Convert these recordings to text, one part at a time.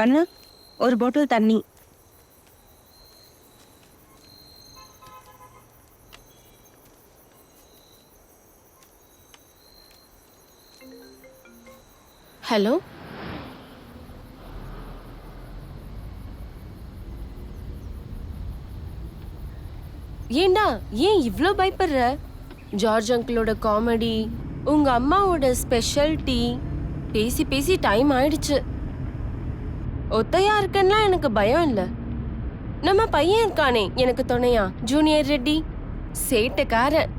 அண்ணா, ஒரு பாட்டில் தண்ணி. ஹலோ, ஏண்டா ஏன் இவ்ளோ பயப்படுற? ஜார்ஜ் அங்கிளோட காமெடி, உங்க அம்மாவோட ஸ்பெஷல் டீ, பேசி பேசி டைம் ஆயிடுச்சு. ஒத்தையா இருக்கேன்னா எனக்கு பயம் இல்ல. நம்ம பையன் இருக்கானே எனக்கு துணையா, ஜூனியர் ரெட்டி, சேட்டக்காரன்.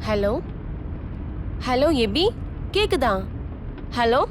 ஹலோ ஹலோ எபி, கேக்குதா? ஹலோ,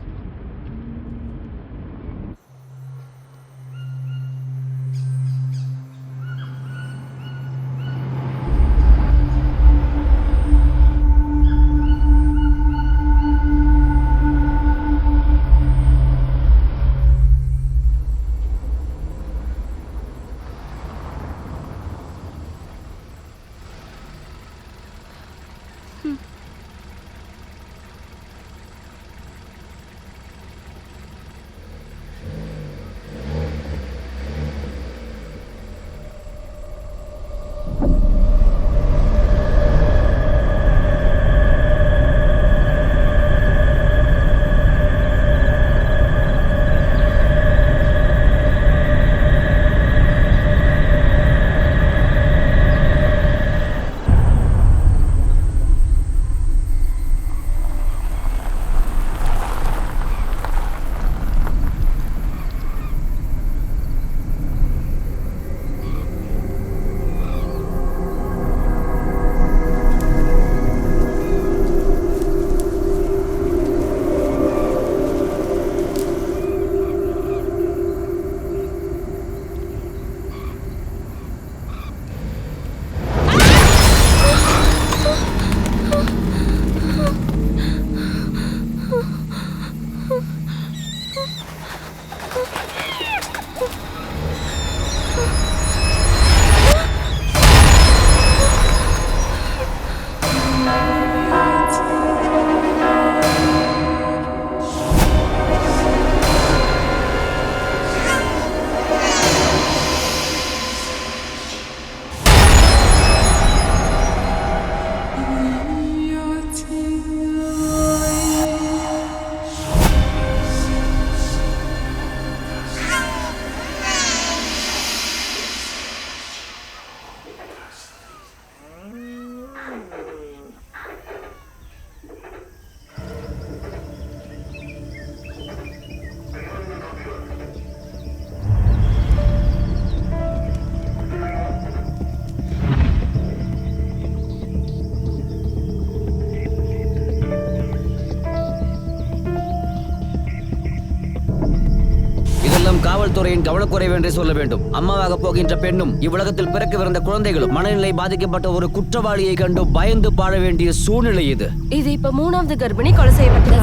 காவல்துறையின் கவனக்குறைவு என்றே சொல்ல வேண்டும். அம்மாவாக போகின்ற பெண்ணும் இவ்வுலகத்தில் பிறக்கவிருந்த குழந்தைகளும் மனநிலை பாதிக்கப்பட்ட ஒரு குற்றவாளியை கண்டு பயந்து பாழ வேண்டிய சூழ்நிலை இது. இது இப்ப 3வது கர்ப்பிணி கொலை செய்யப்பட்டது.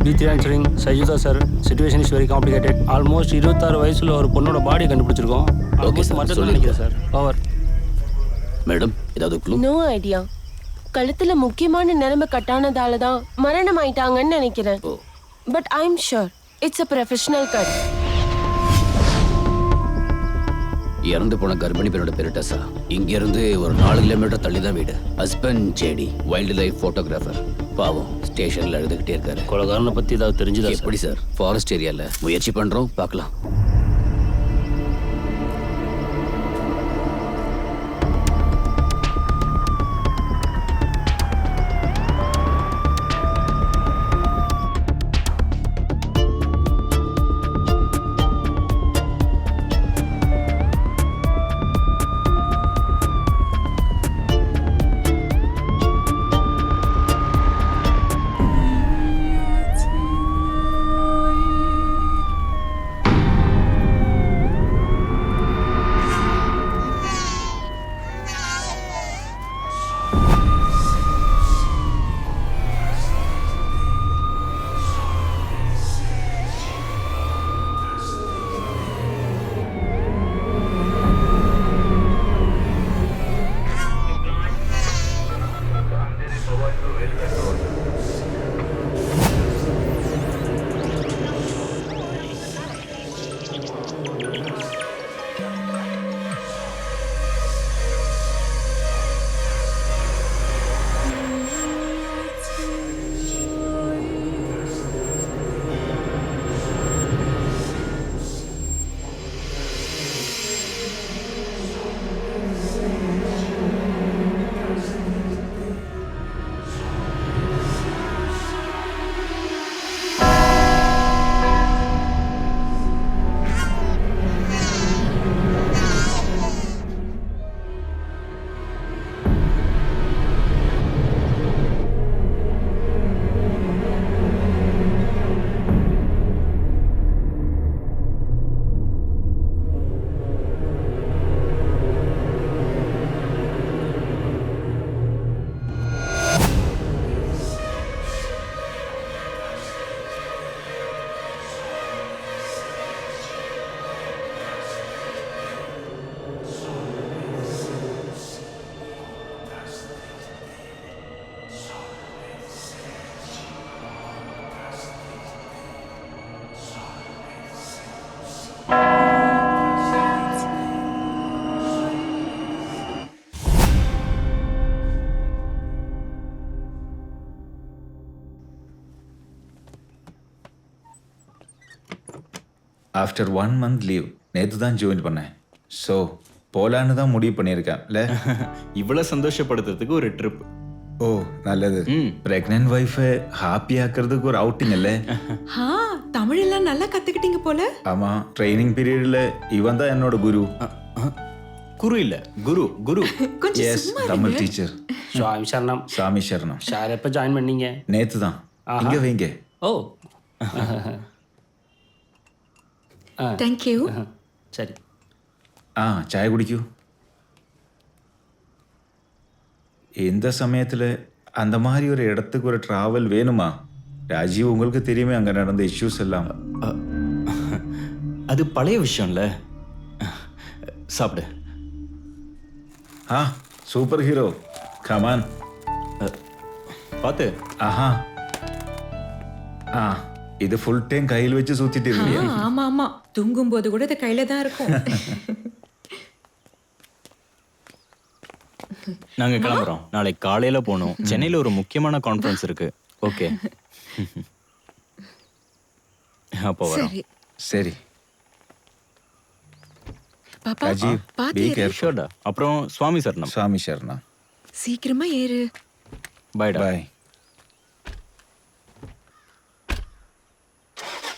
B3 answering, Sajuda sir, situation is very complicated. Almost 26 வயசுல ஒரு பொண்ணோட பாடி கண்டுபிடிச்சிருக்கோம். ஓகே சார், மட்டும் நினைக்கிறேன் சார். பவர். மேடம், ஏதாவது க்ளூ? No idea. கழுத்துல முக்கியமான நரம்பு கட்டானதால தான் மரணம் ஆயிட்டாங்கன்னு நினைக்கிறேன். But I am sure it's a professional cut. இறந்து போன கர்ப்பிணி பெண்ணோட பேரு டெசா. இங்க இருந்து ஒரு 4 கிலோமீட்டர் தள்ளி தான் வீடு. Husband JD, wildlife photographer. பாவம், ஸ்டேஷன்ல எழுதுகிட்டே இருக்காரு. கொலைகாரனை பத்தி ஏதாவது தெரிஞ்சுதா? எப்படி சார்? ஃபாரஸ்ட் ஏரியால முயற்சி பண்றோம், பார்க்கலாம். ஆஃப்டர் 1 month லீவ் நேற்று தான் ஜாயின் பண்ணேன். ஸோ போலான்னு தான் முடிவு பண்ணியிருக்கேன்ல. இவ்வளோ சந்தோஷப்படுத்துறதுக்கு ஒரு ட்ரிப். ஓ நல்லது. பிரெக்னென்ட் ஒய்ஃபை ஹாப்பி ஆக்கிறதுக்கு ஒரு அவுட்டிங் இல்லை. தமிழ் எல்லாம் நல்லா கத்துக்கிட்டீங்க போல. ஆமாம், ட்ரைனிங் பீரியடில் இவன் தான் என்னோட குரு. குரு இல்லை, குரு குரு. Yes, Tamil teacher. சுவாமி சரணம். சாமி சரணம். சார் எப்போ ஜாயின் பண்ணீங்க? நேற்று தான். இங்கே வைங்க. ஓ தேங்க்யூ. சரி. ചായ കുടിക്കൂ. இந்த சமயத்தில் அந்த மாதிரி ஒரு இடத்துக்கு ஒரு ட்ராவல் வேணுமா? ராஜீவ், உங்களுக்கு தெரியுமே அங்கே நடந்த இஷ்யூஸ் எல்லாம். அது பழைய விஷயம்ல. சாப்பிடு. Super hero, come on. பார்த்து. இது ஃபுல் டைம் கையில் வச்சு சுத்திட்டு இருக்கீங்க. ஆமா ஆமா, தூங்கும் போது கூட இது கையில தான் இருக்கும். நாங்க கிளம்புறோம். நாளைக்கு காலையில போகணும். சென்னையில ஒரு முக்கியமான கான்ஃபரன்ஸ் இருக்கு. ஓகே, அப்போ வரோம். சரி பாப்பா, ராஜீவ், பி கேர்ஃபுல். ஷோர்டா. அப்புறம் சுவாமி சரணம். சாமி சரணம். சீக்கிரமா ஏறு. பாய்டா. பாய்.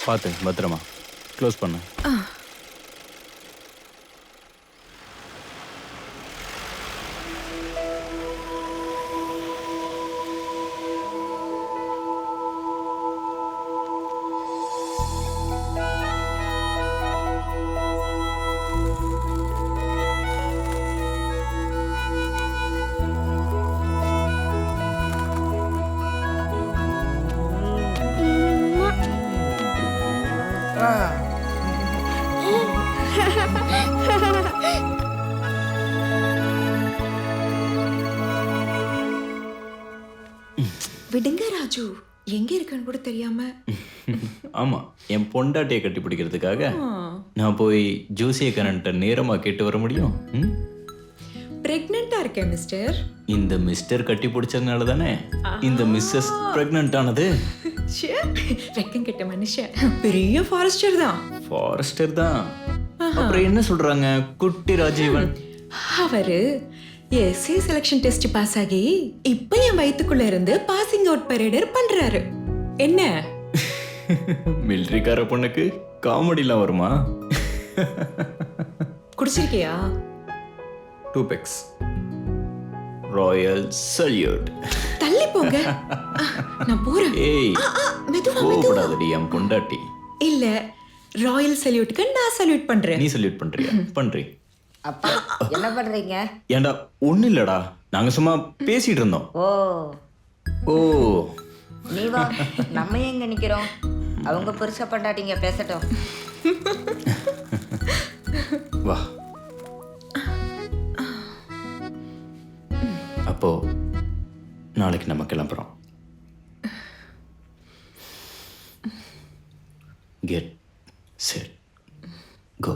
பார்த்து பத்திரமா க்ளோஸ் பண்ணு. விடுங்க ராஜு, எங்க இருக்கான்னு கூட தெரியாம. ஆமா, என் பொண்டாட்டியை கட்டி பிடிக்கிறதுக்காக நான் போய் ஜோசியக்காரன்ட்ட நேரமா கேட்டு வர முடியும்? பிரெக்னெண்டா இருக்கேன் மிஸ்டர். இந்த மிஸ்டர் கட்டி பிடிச்சதுனால தானே இந்த மிஸ்ஸஸ் பிரெக்னன்ட் ஆனது. ரெக்கம் கெட்ட மனுஷன். பெரிய ஃபாரஸ்டர் தான். ஃபாரஸ்டர் தான். அப்புறம் என்ன சொல்றாங்க குட்டி ராஜீவன்? அவரு எஸ்ஏ செலக்ஷன் டெஸ்ட் பாஸ் ஆகி இப்ப என் வயித்துக்குள்ள இருந்து பாசிங் அவுட் பரேடர் பண்றாரு. என்ன மிலிட்டரிக்கார பொண்ணுக்கு காமெடிலாம் வருமா? குடிச்சிருக்கியா? 2 பெக்ஸ் ராயல் சல்யூட். தள்ளி போங்க, நான் போறேன். ஏய், மெதுவா கோபப்படாதடி என் பொண்டாட்டி. இல்ல, ராயல் சல்யூட்க்கு நான் சல்யூட் பண்றேன். நீ சல்யூட் பண்றியா? பண்றி. அப்பா என்ன பண்றீங்க? ஏண்டா ஒண்ணு இல்லடா, நாங்க சும்மா பேசிட்டு இருந்தோம். ஓ நீ வா, நம்ம எங்க நிக்கிறோம்? அவங்க புருஷ பண்டாட்டிங்க பேசட்டும். வா. அப்போ நாளைக்கு நம்ம கிளம்புறோம். Get set go.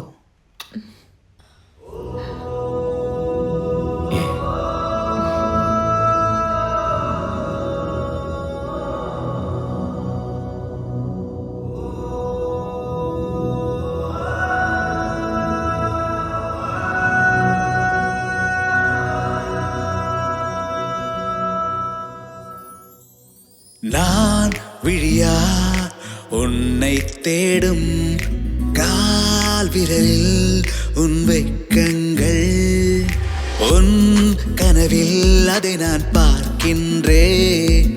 நான் விழியா உன்னை தேடும் கால் விரலில் உன் வெட்கங்கள், உன் கனவில் அதை நான் பார்க்கின்றேன்.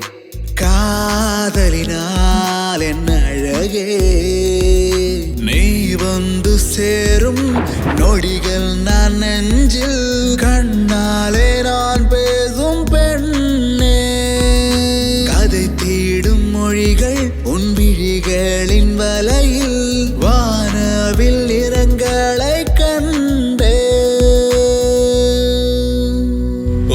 காதலினால் என் அழகே, நீ வந்து சேரும் நொடிகள் நான் நெஞ்சில் கண்ணாலே நான் பேசும் பெண்ணே. கதை தேடும் மொழிகள் உன் விழிகளின் வலையில் வானவில் நிறங்களை கண்டே.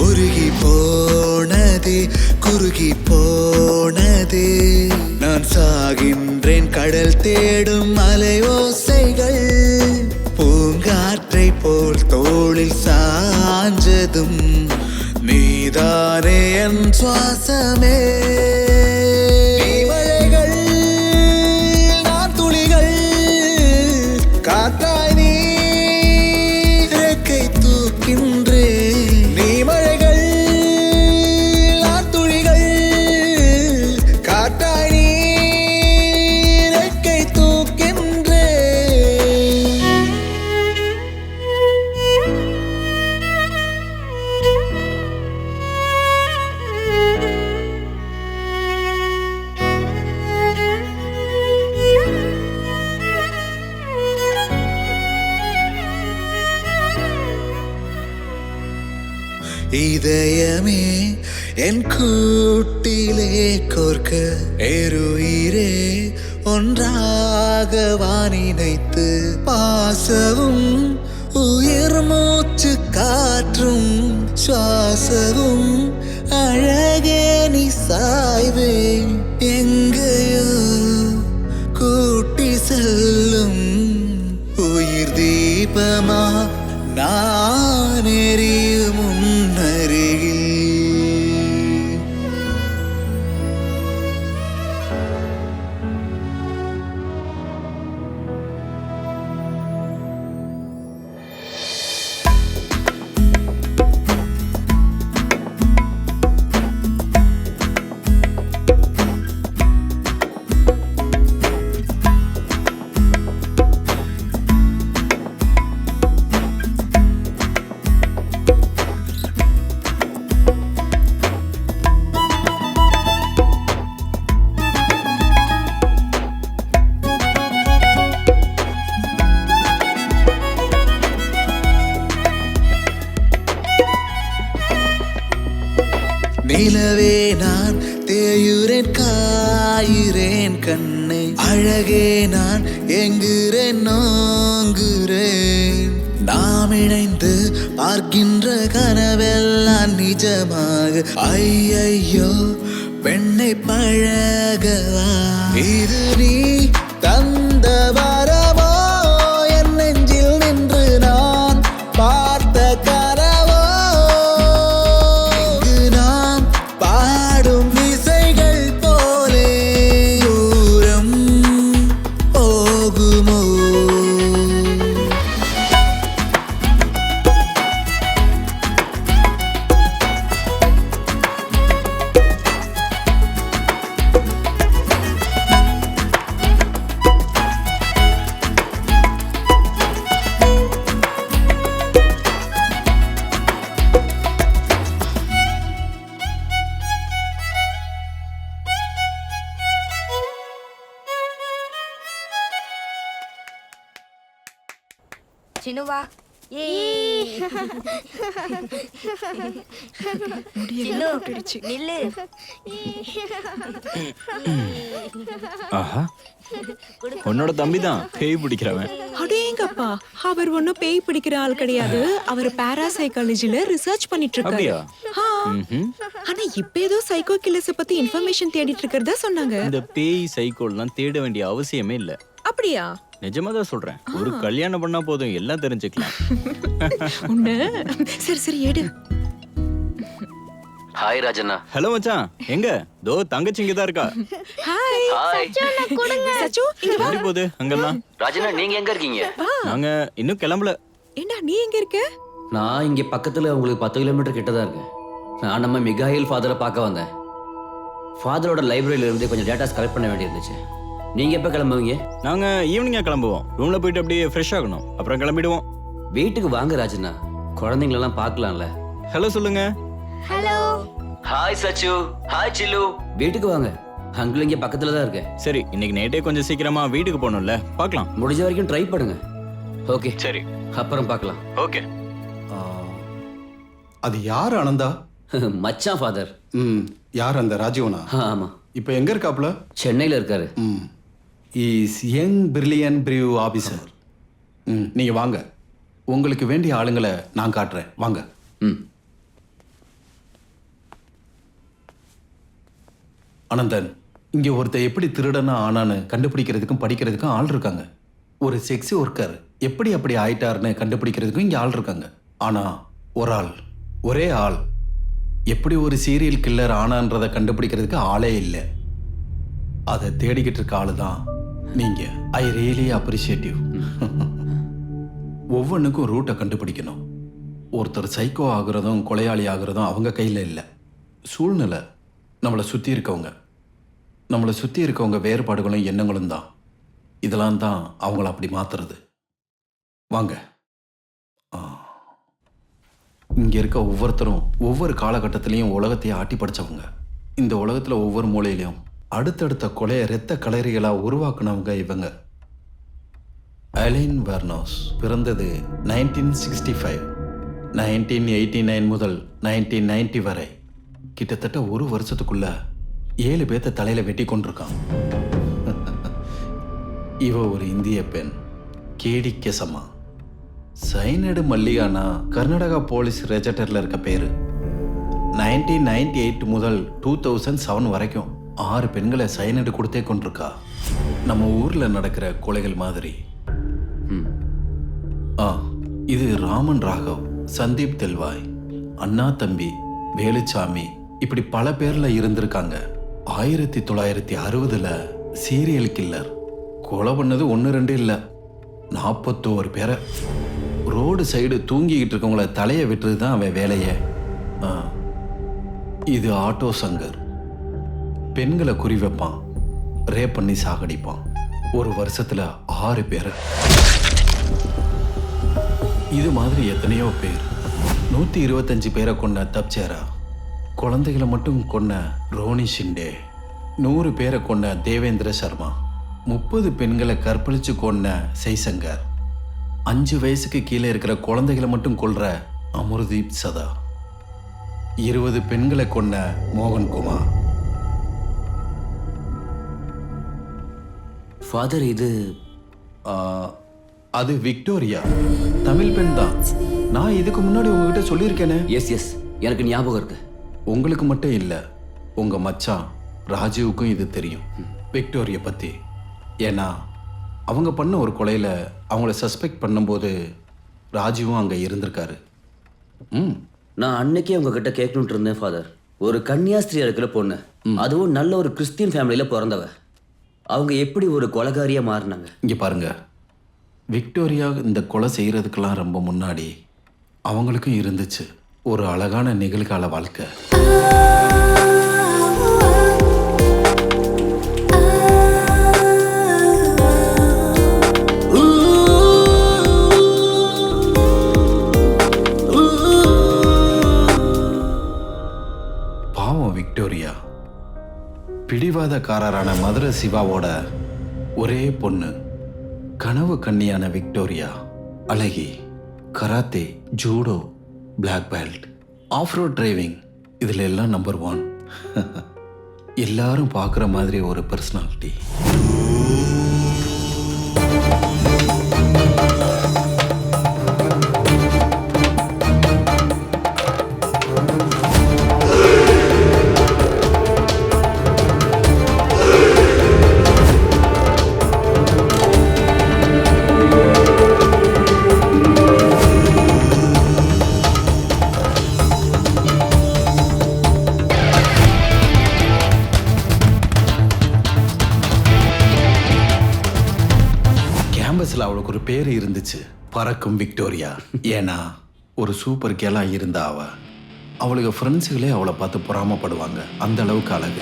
உருகி போனதே, குறுகி போனதே, நான் சாகின்றேன் கடல் தேடும் அலை ஓசைகள். பூங்காற்றை போல் தோளில் சாஞ்சதும் நீதானே என் சுவாசமே. மழைகள் நான் துளிகள், இதயமே என் கூட்டிலே கோர்க்க ஏறுயிரே ஒன்றாக வானினைத்து பாசவும் உயிர் மூச்சு காற்றும் சுவாசவும் அழகே நீ சாய்வே எங்கேயோ கூட்டி செல்லும் உயிர் தீபமா நான் எரியும் முன்னருகில். நிலவே நான் தேயுறேன் காயிறேன் கண்ணே அழகே நான் எங்குறேன் நோங்குறேன் நாம் இணைந்து பார்க்கின்ற கனவெல்லாம் நிஜமாக ஐயையோ பெண்ணை பழகவா இது நீ தந்த வரவோ என் நெஞ்சில் நின்று நான் பார்த்த கனவோ இங்கு நாம் பாடும் இசைகள் போலே தூரம் போகுமோ. சின்னுவா நில்லு. ஆஹா உன்னோட தம்பி தான் பேய் பிடிக்கிறவன். அடேங்கப்பா, அவர் ஒன்னும் பேய் பிடிக்கிற ஆள் கிடையாது. அவர் பாராசைக்காலஜில ரிசர்ச் பண்ணிட்டு இருக்காரு. அப்படியா? ஆனா இப்ப ஏதோ சைக்கோ கில்லர்ஸ் பத்தி இன்ஃபர்மேஷன் தேடிட்டு இருக்கிறதா சொன்னாங்க. இந்த பேய் சைக்கோல்லாம் தேட வேண்டிய அவசியமே இல்ல. அப்படியா? நிஜமா தான் சொல்றேன். ஒரு கல்யாணம் பண்ணா போதும் எல்லாம் தெரிஞ்சுக்கலாம். உன்ன சரி சரி எடு. ஹாய் ராஜண்ணா. ஹலோ மச்சான், எங்க தோ தங்கச்சி இங்க தான் இருக்கா. ஹாய் ஹாய் சச்சு, இங்க வா. எப்படி போகுது அங்கெல்லாம்? ராஜண்ணா, நீங்க எங்க இருக்கீங்க? நாங்க இன்னும் கிளம்பல. ஏண்டா நீ எங்க இருக்க? நான் இங்க பக்கத்துல உங்களுக்கு 10 கிலோமீட்டர் கிட்ட தான் இருக்கேன். நான் நம்ம மிகாயில் ஃபாதரை பார்க்க வந்தேன். ஃபாதரோட லைப்ரரியில இருந்து கொஞ்சம் டேட்டாஸ் கலெக்ட் பண்ண வேண்டியிருந்துச்சு. நீங்க எப்ப கிளம்புவீங்க? நாங்க ஈவினிங்கா கிளம்புவோம். ரூம்ல போயிட்டு அப்படியே ஃப்ரெஷ் ஆகணும், அப்புறம் கிளம்பிடுவோம். வீட்டுக்கு வாங்க ராஜண்ணா, குழந்தைங்களெல்லாம் பார்க்கலாம்ல. ஹலோ சொல்லுங்க. ஹலோ. ஹாய் சச்சு. ஹாய் சில்லு. வீட்டுக்கு வாங்க, அங்கிள் இங்க பக்கத்துல தான் இருக்கேன். சரி, இன்னைக்கு நைட்டே கொஞ்சம் சீக்கிரமா வீட்டுக்கு போகணும்ல, பார்க்கலாம். முடிஞ்ச வரைக்கும் ட்ரை பண்ணுங்க. ஓகே சரி, அப்புறம் பார்க்கலாம். ஓகே. அது யார் ஆனந்தா? மச்சான் ஃபாதர். யார் அந்த ராஜீவனா? ஆமா. இப்போ எங்க இருக்காப்ல? சென்னையில இருக்காரு. Is young brilliant brave officer. நீங்க வாங்க, உங்களுக்கு வேண்டிய ஆளுங்களை நான் காட்டுறேன், வாங்க. அனந்தன், இங்க ஒருத்தர் எப்படி திருடனா ஆனான்னு கண்டுபிடிக்கிறதுக்கும் படிக்கிறதுக்கும் ஆள் இருக்காங்க. ஒரு செக்ஸி ஒர்க்கர் எப்படி அப்படி ஆயிட்டாருன்னு கண்டுபிடிக்கிறதுக்கும் இங்க ஆள் இருக்காங்க. ஆனா ஒரு ஆள், ஒரே ஆள் எப்படி ஒரு சீரியல் கில்லர் ஆனான்றதை கண்டுபிடிக்கிறதுக்கு ஆளே இல்லை. அதை தேடிக்கிட்டு இருக்க ஆளு தான் நீங்க. I really appreciative. ஒவ்வொன்றுக்கும் ரூட்டை கண்டுபிடிக்கணும். ஒருத்தர் சைக்கோ ஆகுறதும் கொலையாளி ஆகுறதும் அவங்க கையில் இல்லை. சூழ்நிலை, நம்மளை சுற்றி இருக்கவங்க வேறுபாடுகளும் எண்ணங்களும் தான். இதெல்லாம் தான் அவங்கள அப்படி மாத்துறது. வாங்க. இங்கே இருக்க ஒவ்வொருத்தரும் ஒவ்வொரு காலகட்டத்திலையும் உலகத்தையே ஆட்டி படித்தவங்க. இந்த உலகத்தில் ஒவ்வொரு மூலையிலையும் அடுத்தடுத்த கொலையை இரத்த களரிகளாக உருவாக்குனவங்க இவங்க. அலின் வெர்னோஸ் பிறந்தது 1965. 1989 முதல் 1990 வரை கிட்டத்தட்ட ஒரு வருஷத்துக்குள்ள 7 பேர்த்த தலையில வெட்டி கொண்டிருக்கான். இவ ஒரு இந்திய பெண், கேடி கெசம்மா. சைனடு மல்லிகானா கர்நாடகா போலீஸ் ரெஜிஸ்டர்ல இருக்க பேரு. 1998 முதல் 2007 வரைக்கும் 6 பெண்களை சைனடு கொடுத்தே கொண்டிருக்கா. நம்ம ஊர்ல நடக்கிற கொலைகள் மாதிரி. இது ராமன் ராகவ், சந்தீப் தெல்வாய், அண்ணா தம்பி, வேலுச்சாமி, இப்படி பல பேர்ல இருந்திருக்காங்க. 1960ல் சீரியல் கில்லர் கொலை பண்ணது 1-2 இல்லை, 41 பேரை. ரோடு சைடு தூங்கிக்கிட்டு இருக்கவங்கள தலையை விட்டுறது தான் அவன் வேலையே. இது ஆட்டோ சங்கர். பெண்களை குறி வைப்பான், ரேப் பண்ணி சாகடிப்பான். ஒரு வருஷத்துல 6 பேர். இது மாதிரி எத்தனையோ பேர். 125 பேரை கொண்ட தப்சேரா, குழந்தைகளை மட்டும் கொன்ன ரோனி ஷிண்டே, 100 பேரை கொண்ட தேவேந்திர சர்மா, 30 பெண்களை கற்பழிச்சு கொன்ன ஜெய்சங்கர், 5 வயசுக்கு கீழே இருக்கிற குழந்தைகளை மட்டும் கொல்ற அமர்தீப் சதா, 20 பெண்களை கொன்ன மோகன்குமார். ஃபாதர், இது அது விக்டோரியா, தமிழ் பெண் தான். நான் இதுக்கு முன்னாடி உங்ககிட்ட சொல்லியிருக்கேனே. எஸ், எனக்கு ஞாபகம் இருக்கு. உங்களுக்கு மட்டும் இல்லை, உங்க மச்சான் ராஜீவுக்கும் இது தெரியும் விக்டோரியா பத்தி. ஏன்னா அவங்க பண்ண ஒரு கொலையில அவங்கள சஸ்பெக்ட் பண்ணும்போது ராஜீவும் அங்க இருந்திருக்காரு. நான் அன்னைக்கே உங்ககிட்ட கேட்கணும்னு இருந்தேன் ஃபாதர். ஒரு கன்னியாஸ்திரியா இருக்கிற பொண்ணு, அதுவும் நல்ல ஒரு கிறிஸ்டியன் ஃபேமிலியில பிறந்தவ, அவங்க எப்படி ஒரு கொலைகாரியா மாறினாங்க? இங்க பாருங்க, விக்டோரியா இந்த கொலை செய்யறதுக்கெல்லாம் ரொம்ப முன்னாடி அவங்களுக்கும் இருந்துச்சு ஒரு அழகான நிகழ்கால வாழ்க்கை. பாவம் விக்டோரியா, பிடிவாதக்காரரான மதுரை சிவாவோட ஒரே பொண்ணு. கனவு கன்னியான விக்டோரியா அழகி, karate, judo, black belt, off road driving, இதுல எல்லாம் நம்பர் 1. எல்லாரும் பார்க்குற மாதிரி ஒரு பர்சனாலிட்டி. அவளுக்கு ஒரு பேர் இருந்துச்சு, பறக்கும் விக்டோரியா. ஏன்னா ஒரு சூப்பர் கேலா இருந்தா அவ. அவளுக்கு ஃப்ரெண்ட்ஸுகளே அவளை பார்த்து பொறாமப்படுவாங்க, அந்த அளவுக்கு அழகு.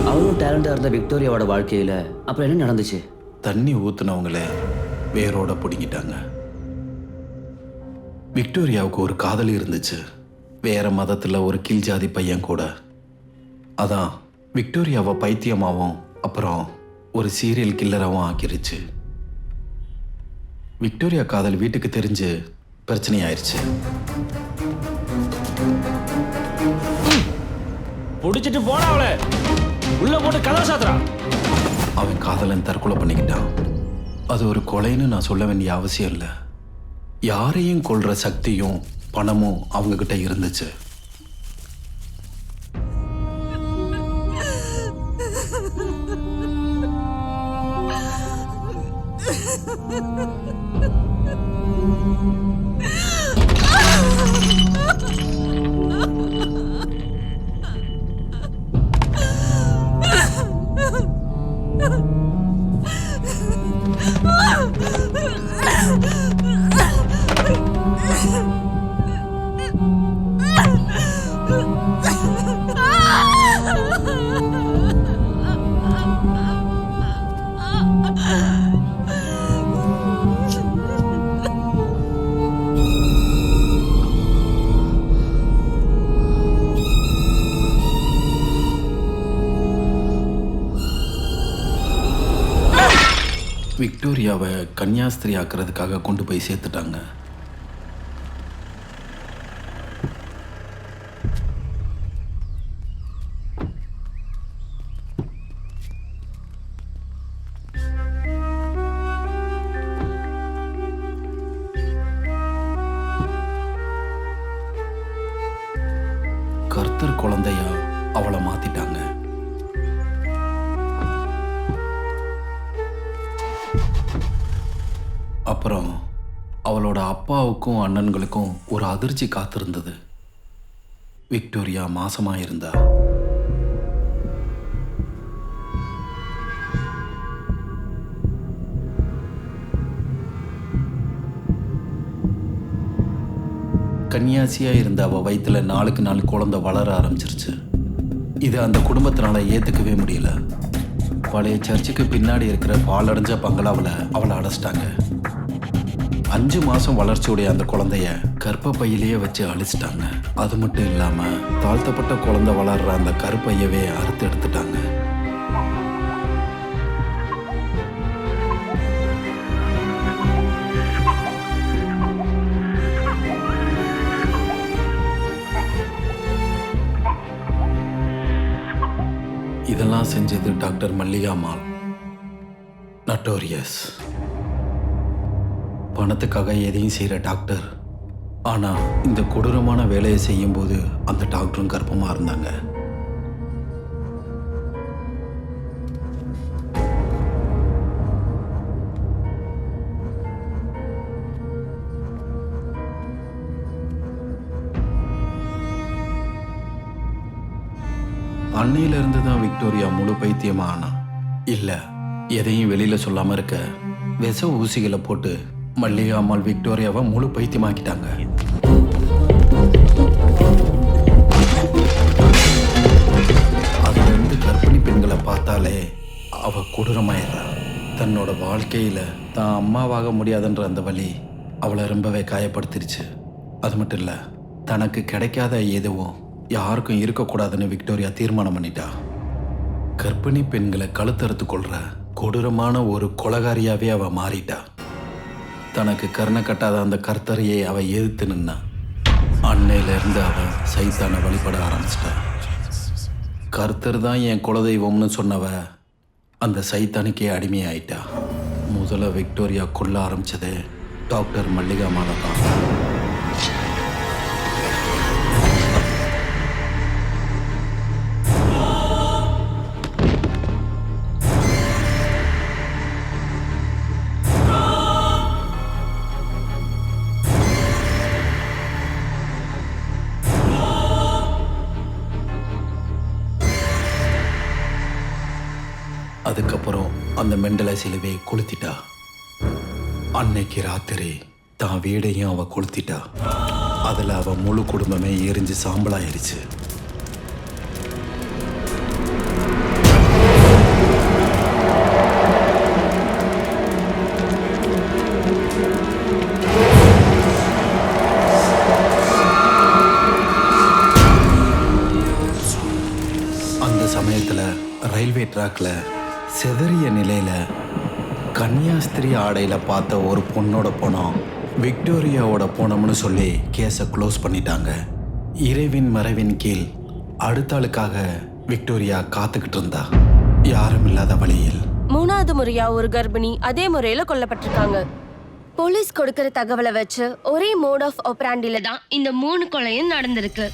அவளும் டேலண்டா இருந்த விக்டோரியாவோட வாழ்க்கையில அப்புறம் என்ன நடந்துச்சு? தண்ணி ஊத்துனவங்களே வேரோட பிடிங்கிட்டாங்க. விக்டோரியாவுக்கு ஒரு காதலி இருந்துச்சு, வேற மதத்துல ஒரு கீழ் ஜாதி பையன் கூட. அதான் விக்டோரியாவை பைத்தியமாவும் அப்புறம் ஒரு சீரியல் கில்லராகவும் ஆக்கிருச்சு. விக்டோரியா காதல் வீட்டுக்கு தெரிஞ்சு பிரச்சனையாயிருச்சு. புடிச்சிட்டு போடா அவளை, உள்ள போட்டு கதவை சாத்துறா. அவன் காதலன் தற்கொலை பண்ணிக்கிட்டான். அது ஒரு கொலைன்னு நான் சொல்ல வேண்டிய அவசியம் இல்லை. யாரையும் கொல்ற சக்தியும் பணமும் அவங்க கிட்ட இருந்துச்சு. விக்டோரியாவை கன்னியாஸ்திரி ஆக்குறதுக்காக கொண்டு போய் சேர்த்துட்டாங்க. கர்த்தர் குழந்தையா அவளை மாத்திட்டாங்க. அப்புறம் அவளோட அப்பாவுக்கும் அண்ணன்களுக்கும் ஒரு அதிர்ச்சி காத்திருந்தது. விக்டோரியா மாசமா இருந்தா. கன்னியாசியா இருந்த அவ வயிற்றுல நாளுக்கு நாள் குழந்தை வளர ஆரம்பிச்சிருச்சு. இது அந்த குடும்பத்தினால ஏத்துக்கவே முடியல. பழைய சர்ச்சுக்கு பின்னாடி இருக்கிற பாலடைஞ்ச பங்களாவில் அவளை அடைச்சிட்டாங்க. 5 மாசம் வளர்ச்சியுடைய அந்த குழந்தைய கர்ப்பப்பையிலேயே வச்சு அழிச்சிட்டாங்க. அது மட்டும் இல்லாம தாழ்த்தப்பட்ட குழந்தை வளர்ற அந்த கருப்பையவே அறுத்து எடுத்துட்டாங்க. இதெல்லாம் செஞ்சது டாக்டர் மல்லிகா அம்மாள். நட்டோரியஸ். பணத்துக்காக எதையும் செய்கிற டாக்டர். ஆனால் இந்த கொடூரமான வேலையை செய்யும்போது அந்த டாக்டரும் கர்ப்பமாக இருந்தாங்க. அன்னையிலிருந்து தான் விக்டோரியா முழு பைத்தியமா ஆனா. இல்லை, எதையும் வெளியில் சொல்லாமல் இருக்க விஷ ஊசிகளை போட்டு மல்லிகா அம்மாள் விக்டோரியாவை முழு பைத்தியமாக்கிட்டாங்க. அதுலேருந்து கர்ப்பிணி பெண்களை பார்த்தாலே அவ கொடூரமாயிடுறா. தன்னோட வாழ்க்கையில் தான் அம்மாவாக முடியாதுன்ற அந்த வலி அவளை ரொம்பவே காயப்படுத்திருச்சு. அது மட்டும் இல்லை, தனக்கு கிடைக்காத எதுவும் யாருக்கும் இருக்கக்கூடாதுன்னு விக்டோரியா தீர்மானம் பண்ணிட்டா. கர்ப்பிணி பெண்களை கழுத்தறுத்து கொள்ற கொடூரமான ஒரு கொலகாரியாவே அவ மாறிட்டா. தனக்கு கருணை கட்டாத அந்த கர்த்தரையே அவ எதிர்த்து நின்னா. அன்னையிலிருந்து அவ சைத்தானை வழிபட ஆரம்பிச்சிட்டா. கர்த்தர் தான் என் குலதெய்வம்னு சொன்னவ அந்த சைத்தானுக்கே அடிமையாயிட்டா. முதல்ல விக்டோரியா கொல்ல ஆரம்பிச்சதே டாக்டர் மல்லிகா அம்மாளை தான். அதுக்கப்புறம் அந்த மெண்டலை சிலுவை கொளுத்திட்டா. அன்னைக்கு ராத்திரி தான் வீடையும் அவ கொளுத்திட்டா. அதில் அவ முழு குடும்பமே எரிஞ்சு சாம்பலாயிருச்சு. அந்த சமயத்தில் ரயில்வே ட்ராக்ல செதறிய நிலையில கன்னியாஸ்திரி ஆடையில பார்த்த ஒரு பொண்ணோட பணம் விக்டோரியாவோட பணம்னு சொல்லி கேஸை க்ளோஸ் பண்ணிட்டாங்க. இறைவின் மறைவின் கீழ் அடுத்த ஆளுக்காக விக்டோரியா காத்துக்கிட்டு இருந்தா. யாரும் இல்லாத வழியில் 3வது முறையா ஒரு கர்ப்பிணி அதே முறையில கொல்லப்பட்டிருக்காங்க. போலீஸ் கொடுக்கிற தகவலை வச்சு ஒரே மோட் ஆஃப் ஆபரேண்டில தான் இந்த 3 கொலையும் நடந்திருக்கு.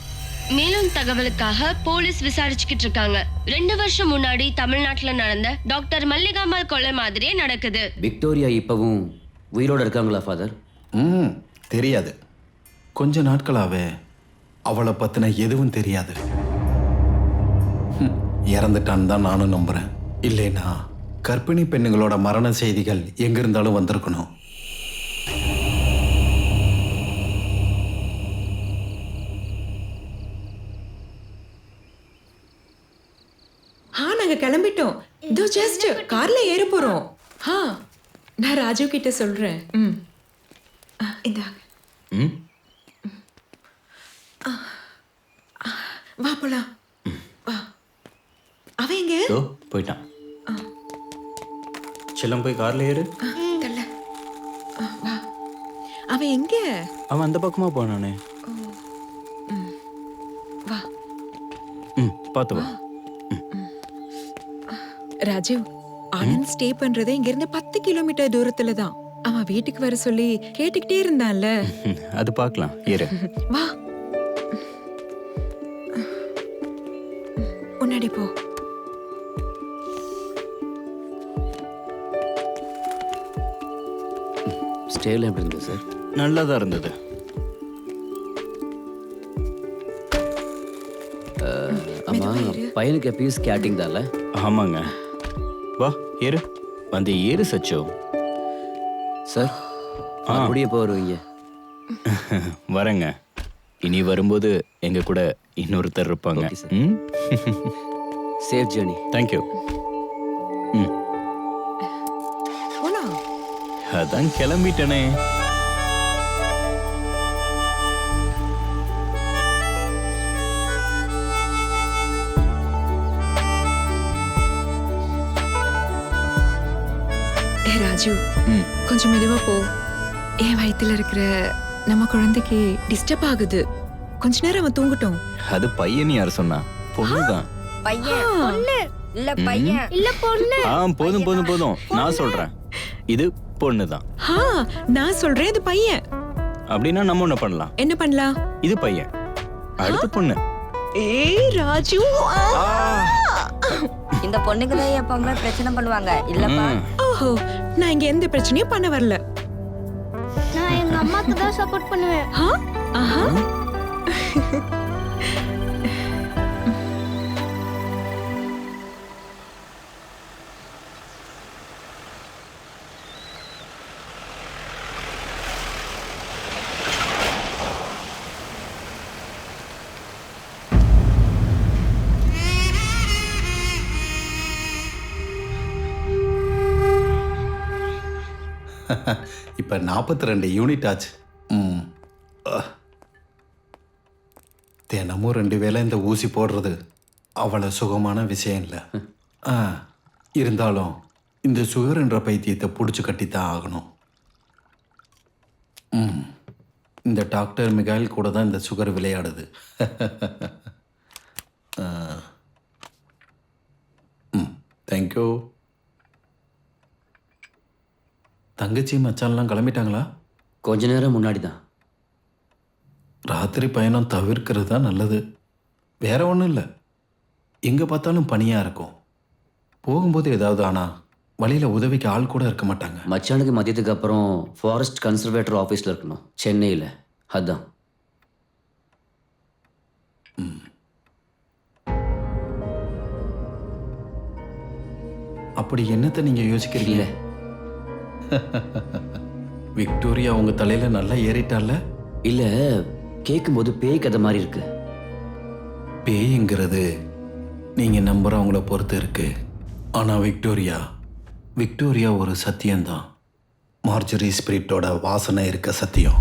மேலும் தகவலுக்காக போலீஸ் விசாரிச்சுக்கிட்டு இருக்காங்க. 2 வருஷம் முன்னாடி தமிழ்நாட்டுல நடந்த டாக்டர் மல்லிகா அம்மாள் கொலை மாதிரியே நடக்குது. விக்டோரியா இப்பவும் உயிரோட இருக்காங்களா ஃபாதர்? தெரியாது. கொஞ்ச நாட்களாவே அவளை பத்தின எதுவும் தெரியாது. இறந்துட்டான்னு தான் நானும் நம்புறேன். இல்லைன்னா கர்ப்பிணி பெண்ணுங்களோட மரண செய்திகள் எங்கிருந்தாலும் வந்திருக்கணும். நாங்க கிளம்பிட்டோம். இதோ ஜஸ்ட் கார்ல ஏற போறோம். நான் ராஜு கிட்ட சொல்றேன். இந்தாங்க. வா போலாம். வா. அவன் எங்க? போயிட்டான். செல்லம் போய் கார்ல ஏறு. தள்ளு. அவன் எங்க? அவன் அந்த பக்கமாக போனானே. வா. பார்த்து வா. ராஜீவ், ஆனந்த் ஸ்டே பண்றதே இங்க இருந்து 10 கிலோமீட்டர் தூரத்துல தான். அவன் வீட்டுக்கு வர சொல்லி கேட்டுக்கிட்டே இருந்தான்ல. அது பார்க்கலாம், இரு. வா, முன்னாடி போ. ஸ்டேல எப்படி இருந்தது சார்? நல்லா தான் இருந்தது. ஆமா, பையனுக்கு எப்பயும் ஸ்கேட்டிங் தான்ல? ஆமாங்க. வா ஏறு. வந்து ஏறு சச்சோ. சார் அப்படியே எப்போ வருவீங்க? வரேங்க. இனி வரும்போது எங்க கூட இன்னொருத்தர் இருப்பாங்க. Okay, sir. Safe journey. Thank you. போலாம். அதான் கிளம்பிட்டனே. ராஜு, கொஞ்சம் மெதுவா போ. என் வயித்துல இருக்கிற நம்ம குழந்தைக்கு டிஸ்டர்ப் ஆகுது. கொஞ்ச நேரம் அவன் தூங்கட்டும். அது பையன் யார் சொன்னா? பொண்ணுதான். பையன் பொண்ணு இல்ல பையன் இல்ல பொண்ணு. போதும் போதும் போதும், நான் சொல்றேன். இது பொண்ணுதான். நான் சொல்றேன் இது பையன். அப்படின்னா நம்ம என்ன பண்ணலாம்? என்ன பண்ணலாம்? இது பையன், அடுத்து பொண்ணு. ஏய் ராஜு, இந்த பொண்ணுக்கு தான் எப்பவுமே பிரச்சனை பண்ணுவாங்க இல்லப்பா. ஓஹோ, நான் இங்க எந்த பிரச்சனையும் பண்ண வரல. நான் எங்க அம்மாக்கு தான் சப்போர்ட் பண்ணுவேன். ஆஹா. இப்போ 42 யூனிட் ஆச்சு. தினமும் 2 வேளை இந்த ஊசி போடுறது அவ்வளோ சுகமான விஷயம் இல்லை. இருந்தாலும் இந்த சுகர் என்ற பைத்தியத்தை பிடிச்சி கட்டித்தான் ஆகணும். இந்த டாக்டர் மிகாயில் கூட தான் இந்த சுகர் விளையாடுது. தேங்க்யூ. தங்கச்சி மச்சான்லாம் கிளம்பிட்டாங்களா? கொஞ்ச நேரம் முன்னாடி தான். ராத்திரி பயணம் தவிர்க்கிறது தான் நல்லது. வேற ஒன்றும் இல்லை. எங்கே பார்த்தாலும் பனியாக இருக்கும். போகும்போது ஏதாவது ஆனால் வழியில் உதவிக்கு ஆள் கூட இருக்க மாட்டாங்க. மச்சானுக்கு மதியத்துக்கு அப்புறம் ஃபாரஸ்ட் கன்சர்வேட்டர் ஆஃபீஸில் இருக்கணும், சென்னையில். அதான். அப்படி என்னத்தை நீங்கள் யோசிக்கிறீங்க? இல்லை, விக்டோரியா உங்க தலையில நல்லா ஏறிட்டால? இல்லை, கேட்கும்போது பேய் கதை மாதிரி இருக்கு. பேய்ங்கிறது நீங்க நம்புறவங்கள பொறுத்து இருக்கு. ஆனா விக்டோரியா ஒரு சத்தியம்தான். மார்ஜரி ஸ்பிரிட்டோட வாசனை இருக்க சத்தியம்.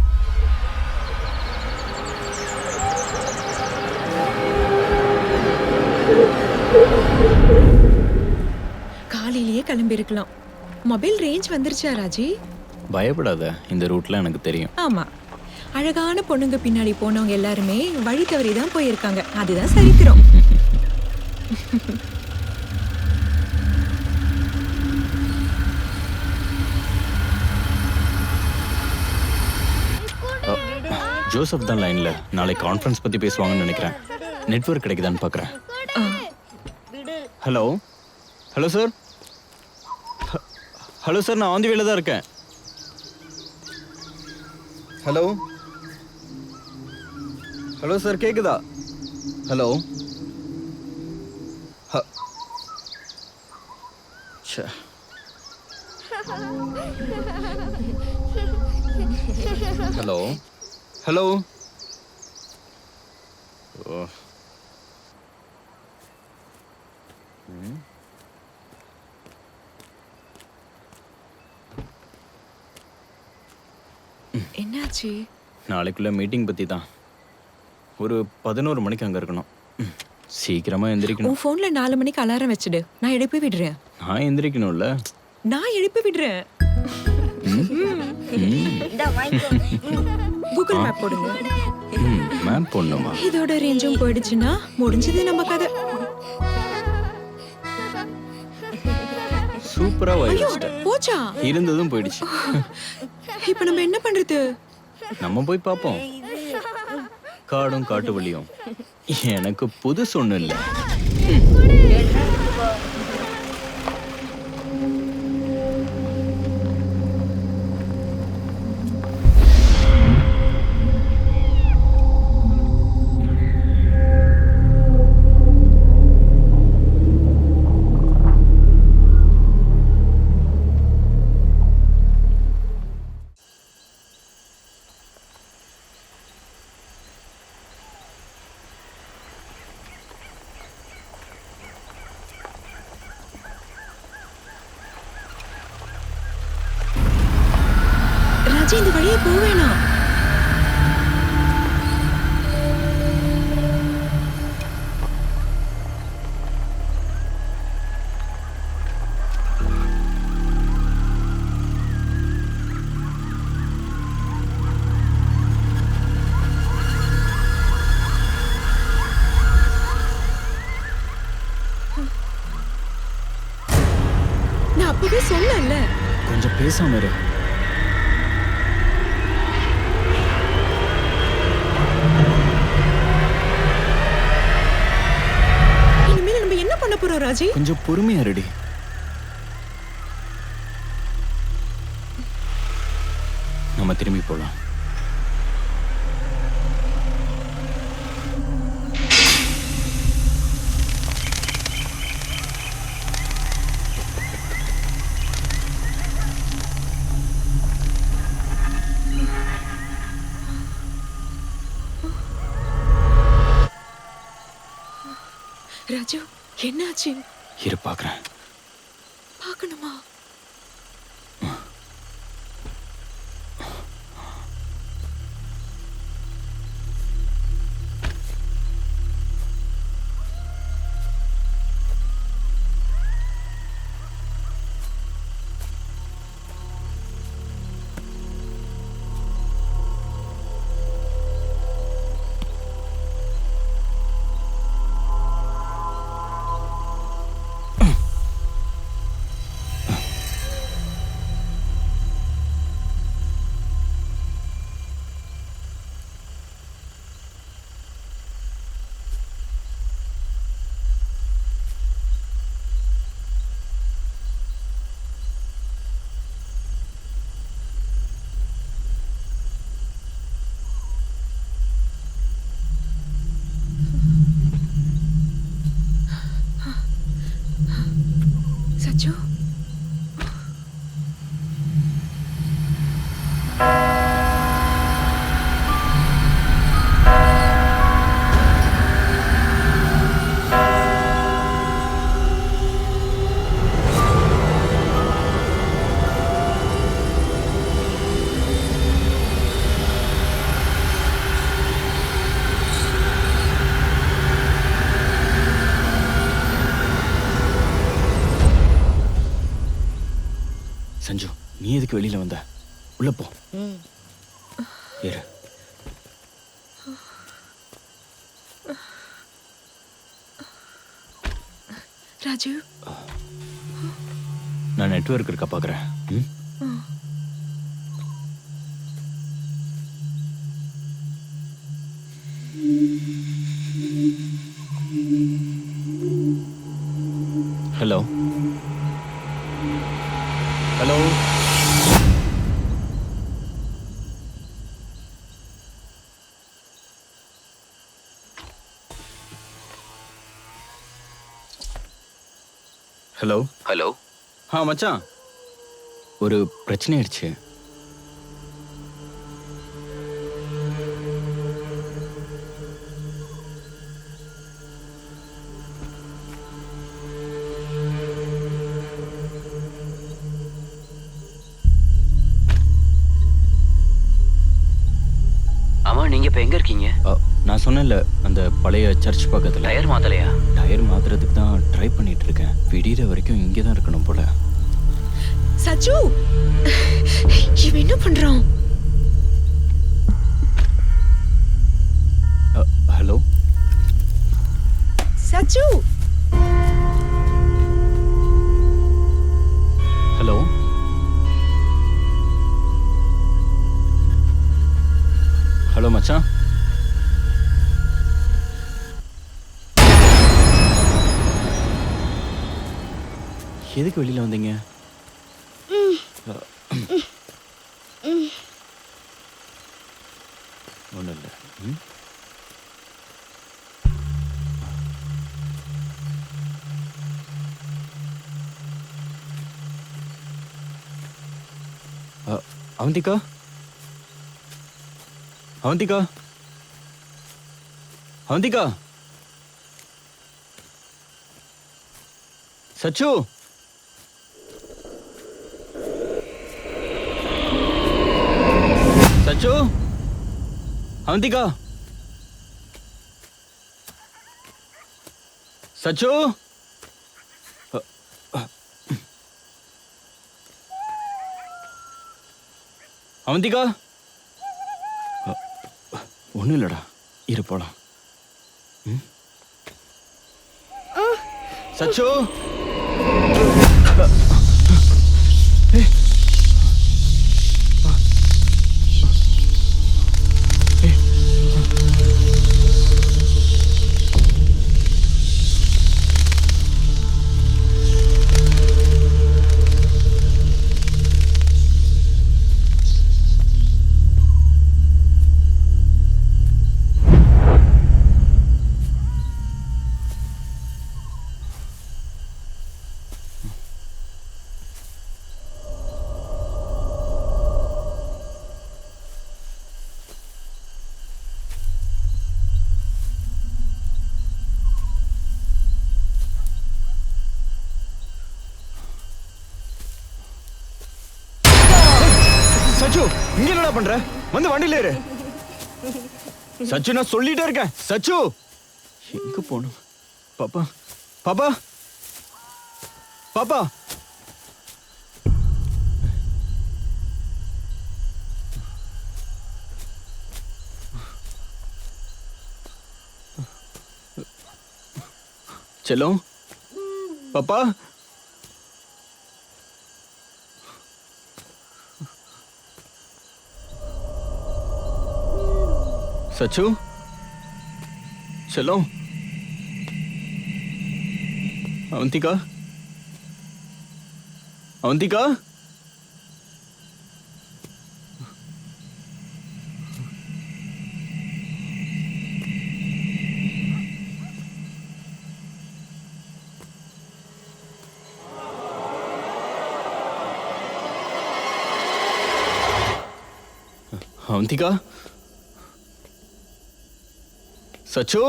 காலையிலேயே கிளம்பி இருக்கலாம். மொபைல் ரேஞ்ச் வந்துருச்சா ராஜி? பயப்படாத, இந்த ரூட்ல எனக்கு தெரியும். ஆமா, அழகான பொண்ணுங்க பின்னாடி போனவங்க எல்லாருமே வழி தவறி தான் போயிருக்காங்க. அதுதான் சரித்திரம். ஜோசப் தான் லைன்ல. நாளைக்கு கான்ஃபரன்ஸ் பத்தி பேசுவாங்கன்னு நினைக்கிறேன். நெட்வொர்க் கிடைக்குதான்னு பார்க்குறேன். Hello hello sir. Hello sir, நான் ஆந்தி வேலை தான் இருக்கேன். ஹலோ ஹலோ சார், கேக்குதா? Hello hello hello. என்னாச்சு? நாளைக்குள்ள மீட்டிங் பத்தி தான். ஒரு 11 மணிக்கு அங்க இருக்கணும். சீக்கிரமா எந்திரிக்கணும். உன் போன்ல 4 மணிக்கு அலாரம் வச்சிடு. நான் எழுப்பி விடுறேன். நான் எந்திரிக்கணும்ல. நான் எழுப்பி விடுறேன். இந்த வாங்கிக்கோ. கூகுள் மேப் போடுங்க. மேம் பொண்ணுமா? இதோட ரேஞ்சும் போயிடுச்சுன்னா முடிஞ்சது நம்ம கதை. சூப்பரா ஐயோ, வாயிச்சிட்டேன். போச்சா? இருந்ததும் போயிடுச்சு. இப்ப நம்ம என்ன பண்றது? நம்ம போய் பார்ப்போம். காடும் காட்டு வழியும் எனக்கு புதுசு ஒண்ணும் இல்லை. ராஜி, இந்த வழியே போவேனா? நான் அப்பவே சொன்னேன்ல. கொஞ்சம் பேசாம இரு. இனிமேல் நம்ம என்ன பண்ண போறோம் ராஜி? கொஞ்சம் பொறுமையா இருடி. நம்ம திரும்பி போலாம். ராஜு, என்னாச்சு? இரு பார்க்கறேன். பார்க்கணுமா? சச்சு, சஞ்சு, நீ எதுக்கு வெளியில வந்த? உள்ள போ. இரு. ராஜு, நான் நெட்வொர்க் இருக்கா பார்க்கறேன். Hello hello. Hello hello. மச்சான், ஒரு பிரச்சனை ஆயிடுச்சு. ஆமா, நீங்க இப்ப எங்க இருக்கீங்க? நான் சொன்னேன்ல, அந்த பழைய சர்ச் பக்கத்துல. டயர் மாத்தலையா? டயர் மாத்துறதுக்கு தான் ட்ரை பண்ணிட்டு இருக்கேன். விடிகிற வரைக்கும் இங்கே தான் இருக்கணும் போல. சச்சு, இவன் என்ன பண்றான்? சச்சு ஹலோ ஹலோ மச்சான். எதுக்கு வெளியில வந்தீங்க? ஒன்றும் இல்லை. அவந்திகா, அவந்திகா, அவந்திகா, சச்சு, சச்சு, அவந்திகா, சச்சு, அவந்திகா, ஒன்றும் இல்லடா, இரு போலாம். சச்சு, சச்சு, இங்க என்னடா பண்ற? வந்து வண்டியில ஏறு. சச்சு, நான் சொல்லிட்டே இருக்கேன். சச்சு, எங்க போகணும்? பாப்பா, பாப்பா, பாப்பா. செல்லம், பாப்பா. சச்சு, செல்லம், அவந்திகா, அவந்திகா, அவந்திகா, சச்சு,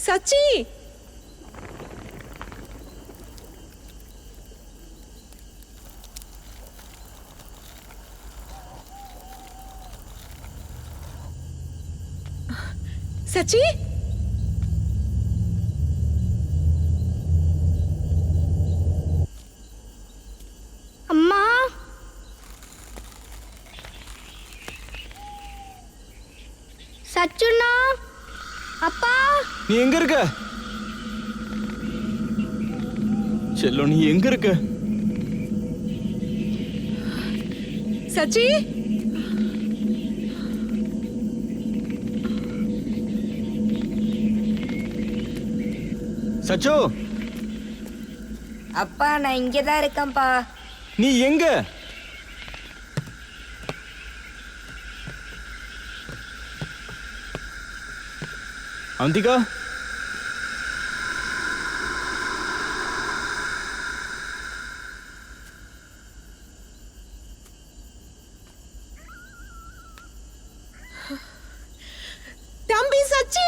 சச்சி சச்சி அம்மா, சச்சுண்ணா, அப்பா, நீ எங்க இருக்க? செல்லம், நீ எங்க இருக்க? சச்சி சச்சு, அப்பா நான் இங்கே தான் இருக்கேன்ப்பா. நீ எங்க? அவந்திகா, தம்பி சச்சி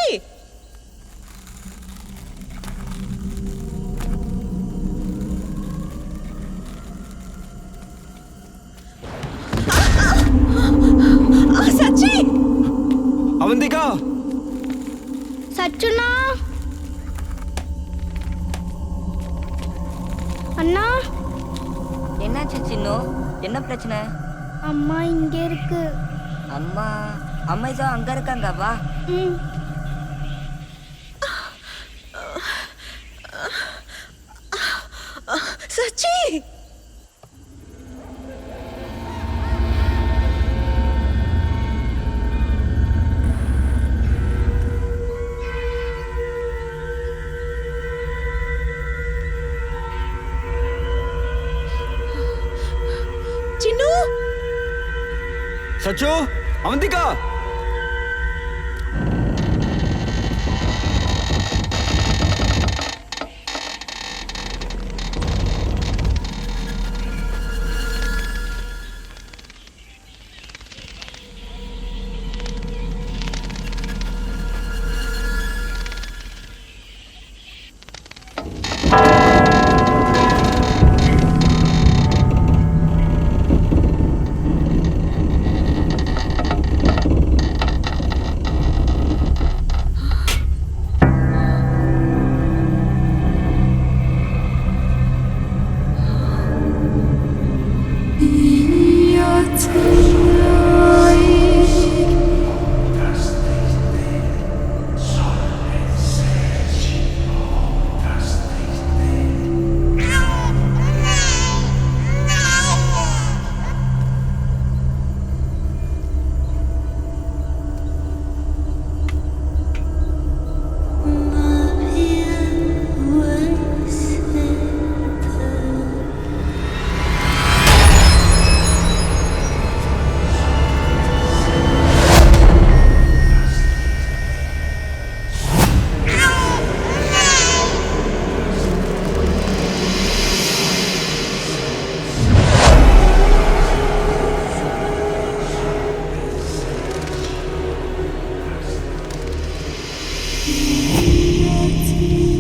அவந்திகா சச்சுனா அண்ணா என்னாச்சு சின்னு? என்ன பிரச்சனை? அம்மா இங்க இருக்கு. அம்மா அம்மா இதோ அங்க இருக்காங்க, வா. ம். சச்சி சின்னு சச்சு, Avantika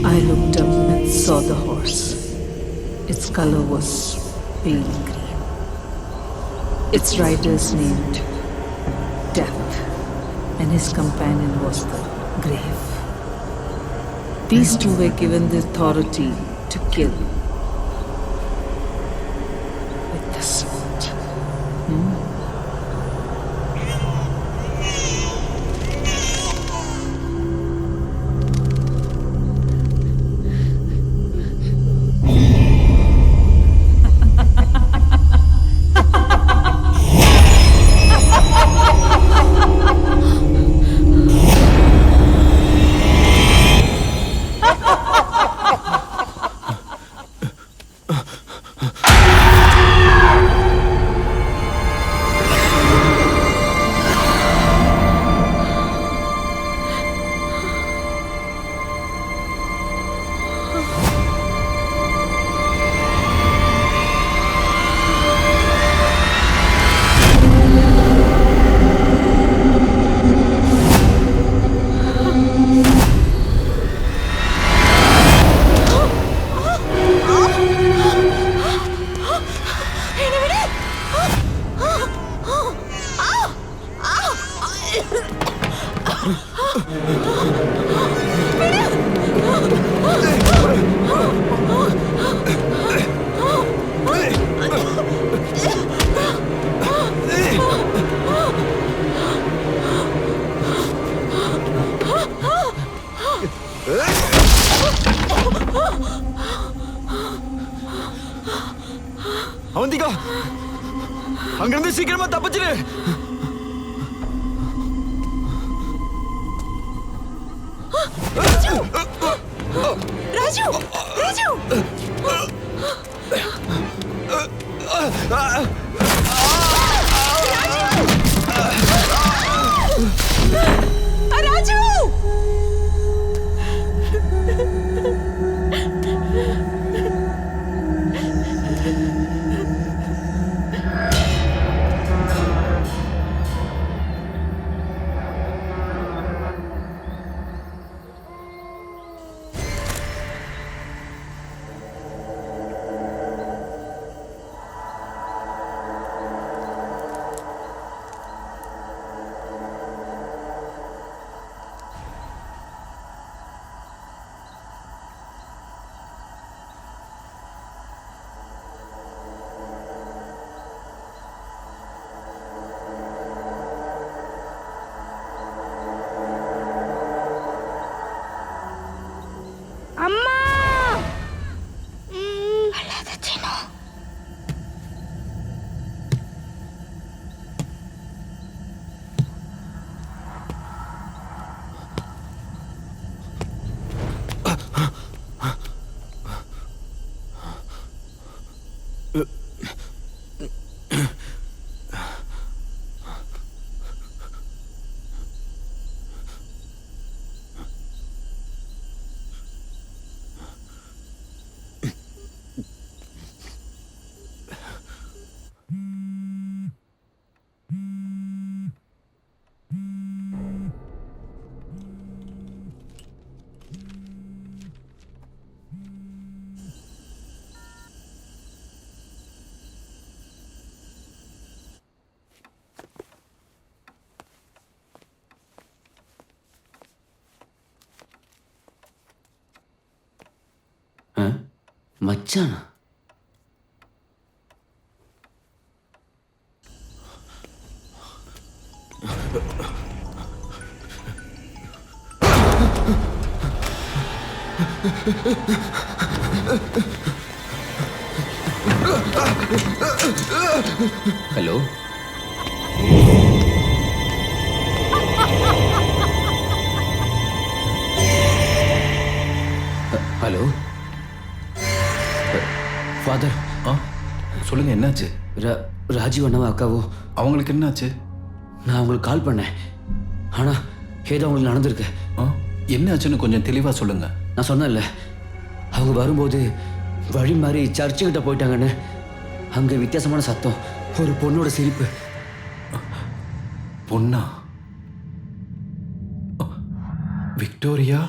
I looked up and saw the horse. Its color was pale green. Its rider's named Death, and his companion was the Grave. These two were given the authority to kill with the sword. Avanthika, அங்கிருந்து சீக்கிரமா தப்பிச்சிரு. ராஜு ராஜு ராஜு மச்சானா? Hello, hello father. சொல்லுங்க, என்னாச்சு? ராஜீவ் அண்ணாவும் அக்காவோ அவங்களுக்கு என்னாச்சு? நான் அவங்களுக்கு கால் பண்ணேன், ஆனால் ஏதோ அவங்களுக்கு நடந்திருக்கு. என்னாச்சுன்னு கொஞ்சம் தெளிவாக சொல்லுங்க. நான் சொன்னேன்ல, அவங்க வரும்போது வழி மாதிரி சர்ச்சுக்கிட்ட போயிட்டாங்கன்னு. அங்கே வித்தியாசமான சத்தம், ஒரு பொண்ணோட சிரிப்பு. பொண்ணா? விக்டோரியா?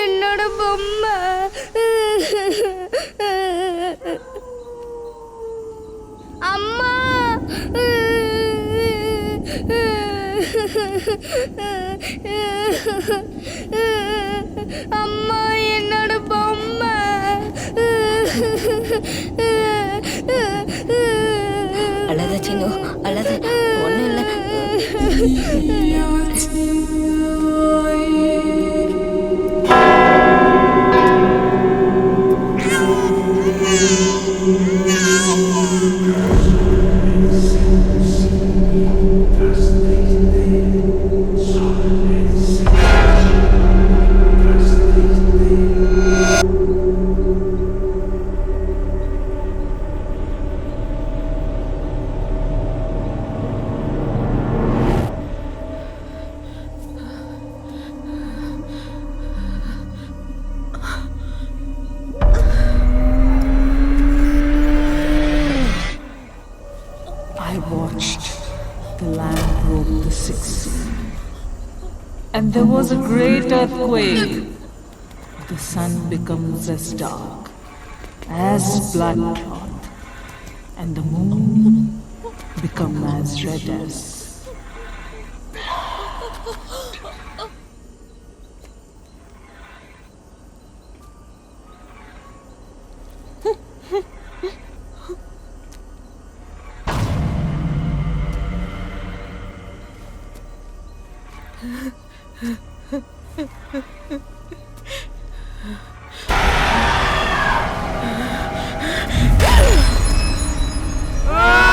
என்னோட பொம்மை. அம்மா. அம்மா என்னோட பொம்மை. அழாத சின்னு, அழாத. ஒன்றும் இல்லை. I watched the land broke the sixth seal, and there was a great earthquake. The sun becomes as dark as blood clot, and the moon becomes as red as Ah!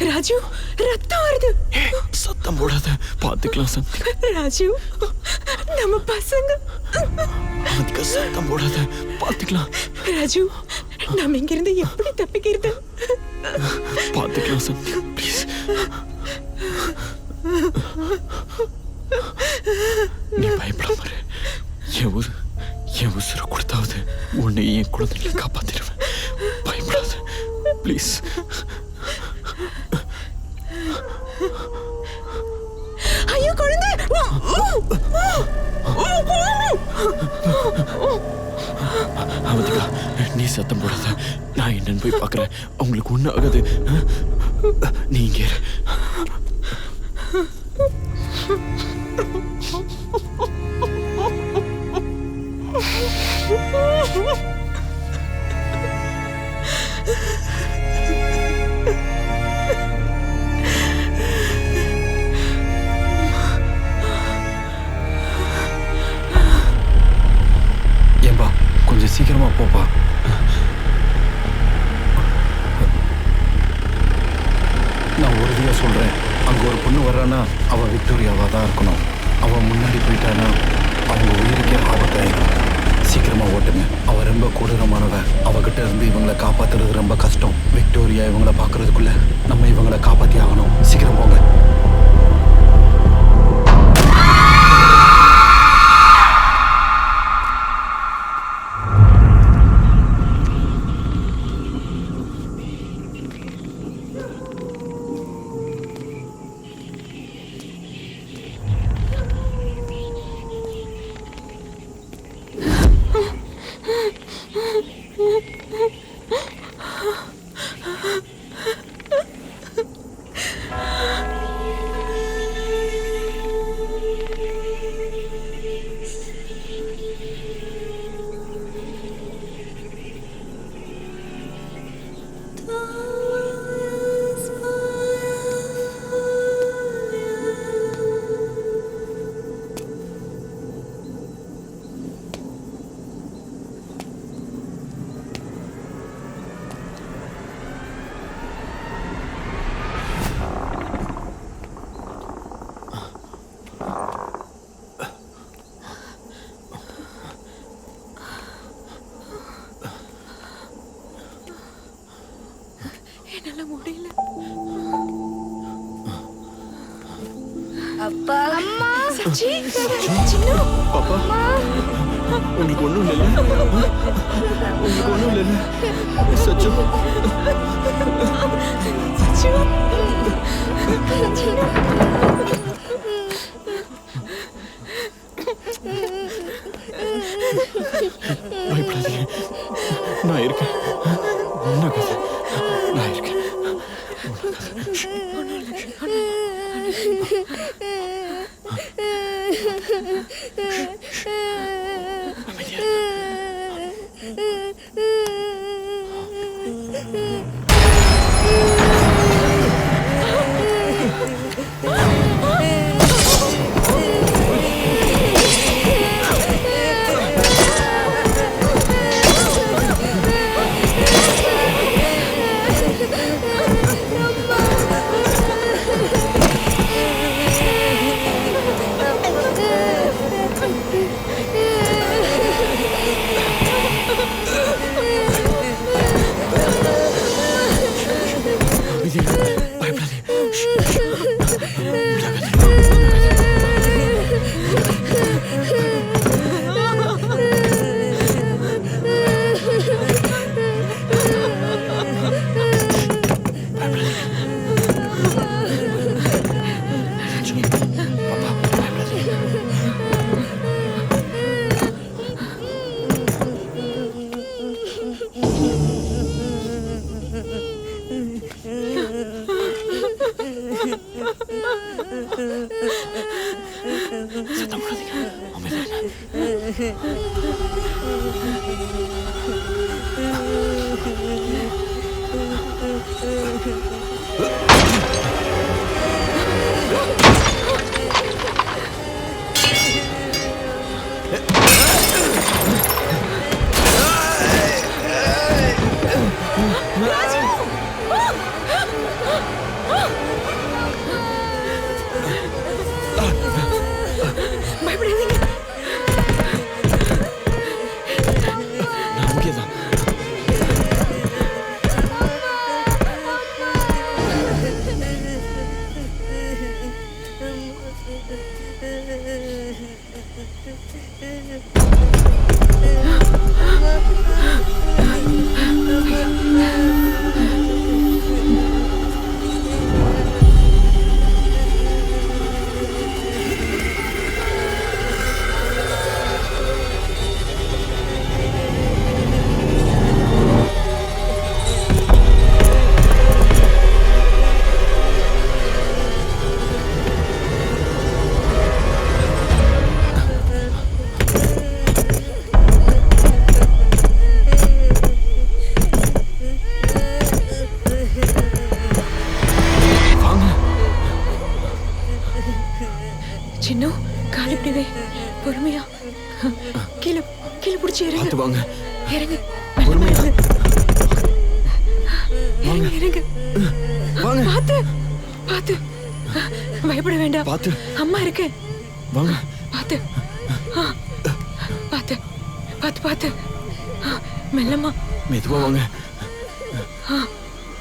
Raju, ரத்தம் வருது. சத்தம் போடாத, பாத்துக்கலாம் சந்தி. ராஜு, நம்ம பசங்க. அதுக்கு சத்தம் போடாத, பாத்துக்கலாம். ராஜு, நம்ம இங்கிருந்து எப்படி தப்பிக்கிறது? பாத்துக்கலாம் சந்தி, ப்ளீஸ். நீ பயப்படாம இரு. என் உசுரை கொடுத்தாவது உன்னை என் குழந்தைகளை காப்பாத்திடுவேன். பயப்படாத, ப்ளீஸ். ஐயோ குழந்தை! அவதிகா, நீ சத்தம் போடாத. நான் என்னன்னு போய் பார்க்கறேன். அவங்களுக்கு ஒன்றும் ஆகாது. நீ இங்கே இரு. ஏன்பா கொஞ்சம் சீக்கிரமா போப்பா. நான் உறுதியா சொல்றேன், அங்க ஒரு பொண்ணு வர்றானா அவ விக்டோரியாவா தான் இருக்கணும். அவ முன்னாடி போயிட்டானா அவங்க உயிருக்கே ஆபத்தாயிடும். சீக்கிரமா ஓட்டுங்க. அவ ரொம்ப கொடூரமானவ. அவகிட்ட இருந்து இவங்களை காப்பாத்துறது ரொம்ப கஷ்டம். விக்டோரியா இவங்களை பாக்குறதுக்குள்ள நம்ம இவங்களை காப்பாத்தி ஆகணும். சீக்கிரம் போங்க. என்னால முடியல. அப்பா, அம்மா, சச்சி, சின்னு, பாப்பா, உங்களுக்கு ஒன்றும் இல்லை. உங்களுக்கு ஒன்றும் இல்லை. சச்சு, சச்சு. பயப்படாதீங்க, நான் இருக்கேன். ஒன்றும் கதை, நான் இருக்கேன். சத்தம் போடாதீங்க, அமைதியா இருங்க. சின்ன கால் இப்படி வை, பொறுமையா. கீழே கீழே பிடிச்சி இறங்கு. வாங்க. இறங்கு. பொறுமையா. இறங்கு இறங்கு. வாங்க. பார்த்து பார்த்து. பயப்பட வேண்டாம். பார்த்து. அம்மா இருக்கு. வாங்க. பார்த்து. பார்த்து பார்த்து பார்த்து. மெல்லமா. மெதுவா வாங்க.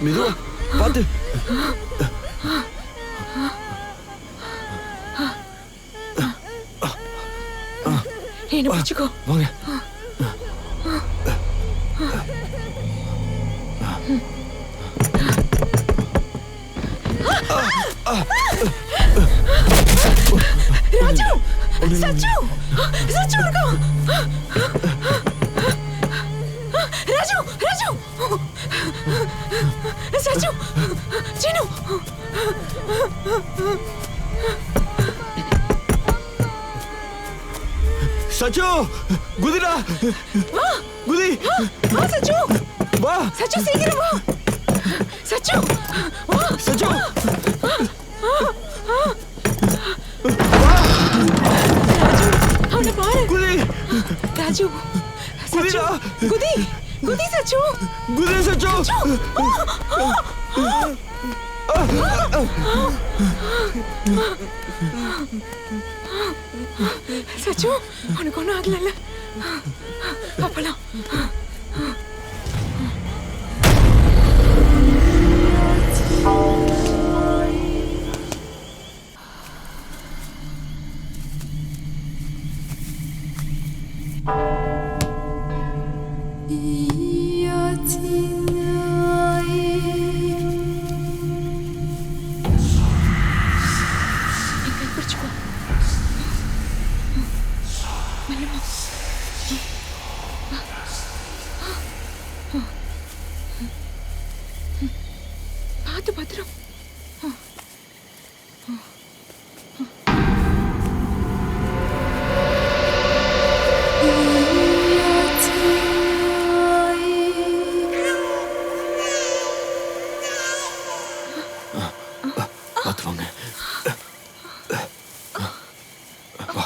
மெதுவா பார்த்து. என்ன பிடிச்சுக்கோ. வாங்க. ராஜு, சச்சு, சச்சு இருக்கா? ராஜு, ராஜு, சச்சு, சின்னு. சச்சு, குதிடா. குதி. வா சச்சு. வா. சச்சு சீக்கிரம் வா. சச்சு. வா. சச்சு. அவனை பாரு. குதி. ராஜு. குதிடா. குதி. குதி சச்சு. குதி சச்சு. சச்சு, உனக்கு ஒன்றும் ஆகல. அப்பலாம் பிடிச்சுக்கோ. மெல்லமா. பார்த்து பத்திரம். பார்த்து வாங்க. வா.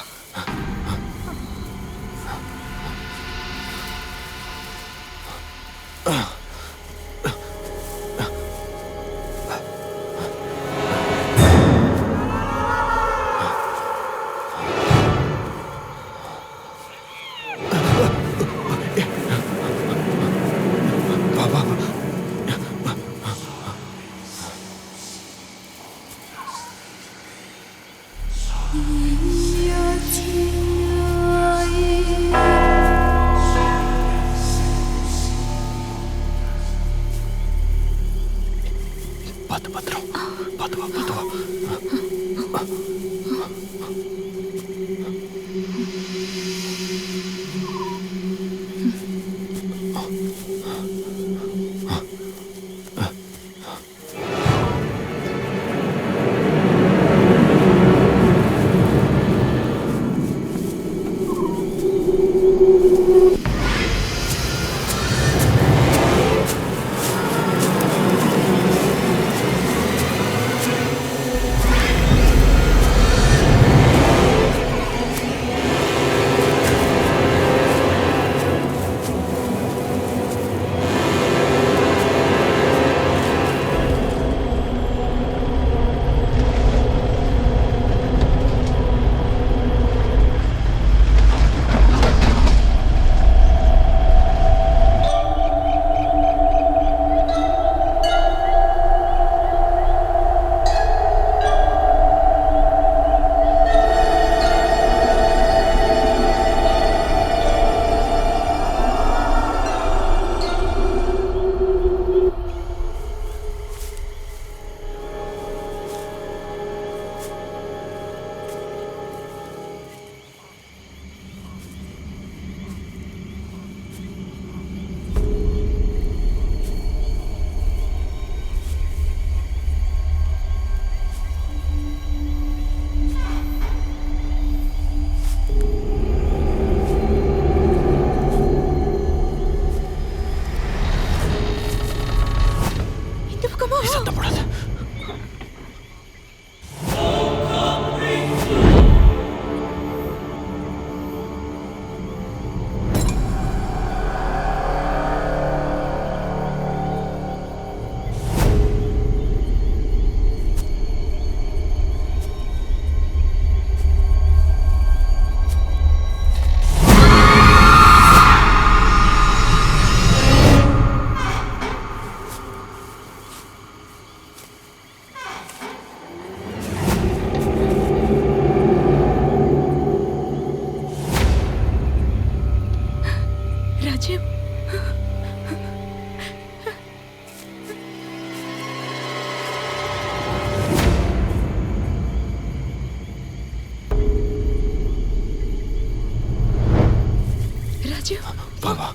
ராஜு வா வா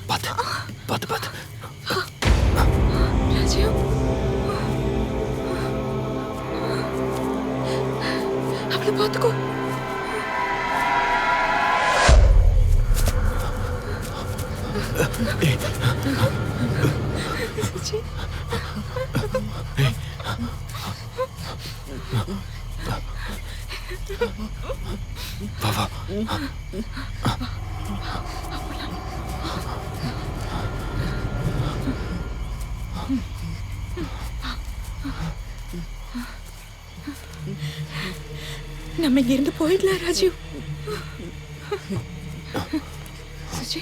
பார்த்து பார்த்து பார்த்து ராஜு அவளை பார்த்துக்கோ. சச்சி வா வா நம்ம இங்க இருந்து போயிடலாம் ராஜு. சச்சி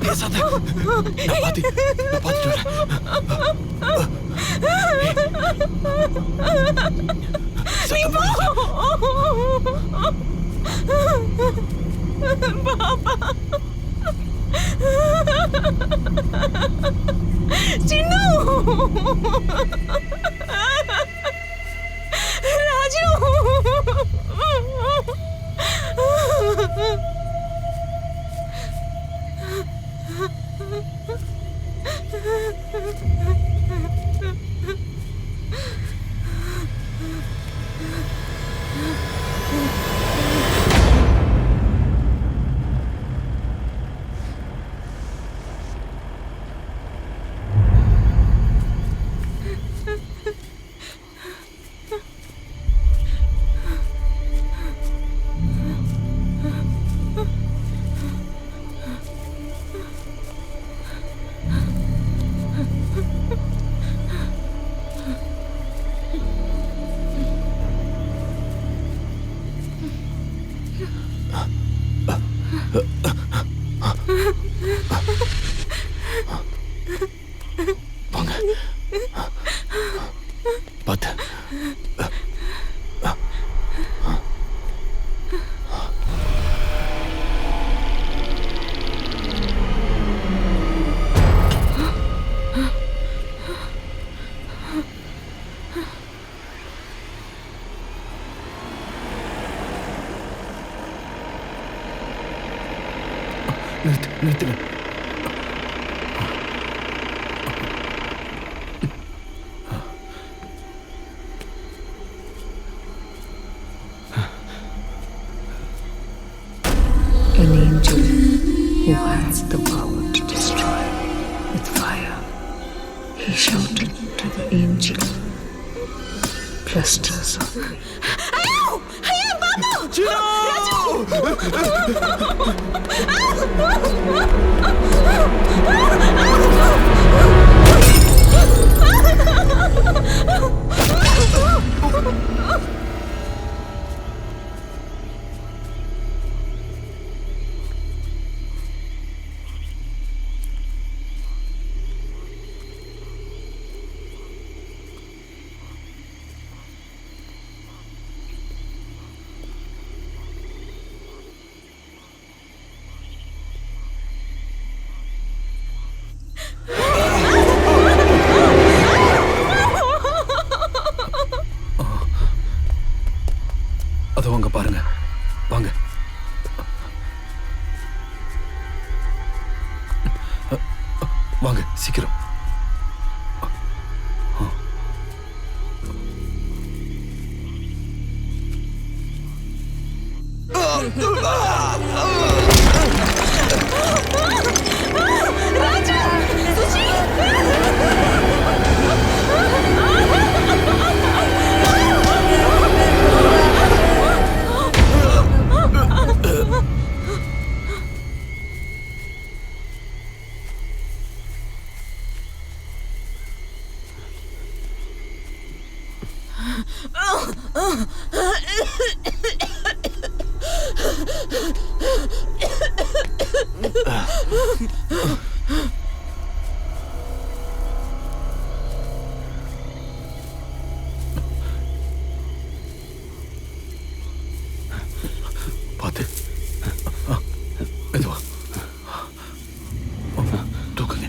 பேசாத. நான் பார்த்துட்டு சின்னு ராஜு பார்த்து நிறுத்துங்க. An angel who has the power to destroy with fire. He shouted to the angel, clusters of green. அதோ அங்க பாருங்க, வாங்க. வாங்க சீக்கிரம். பார்த்து மெதுவா தூக்குங்க.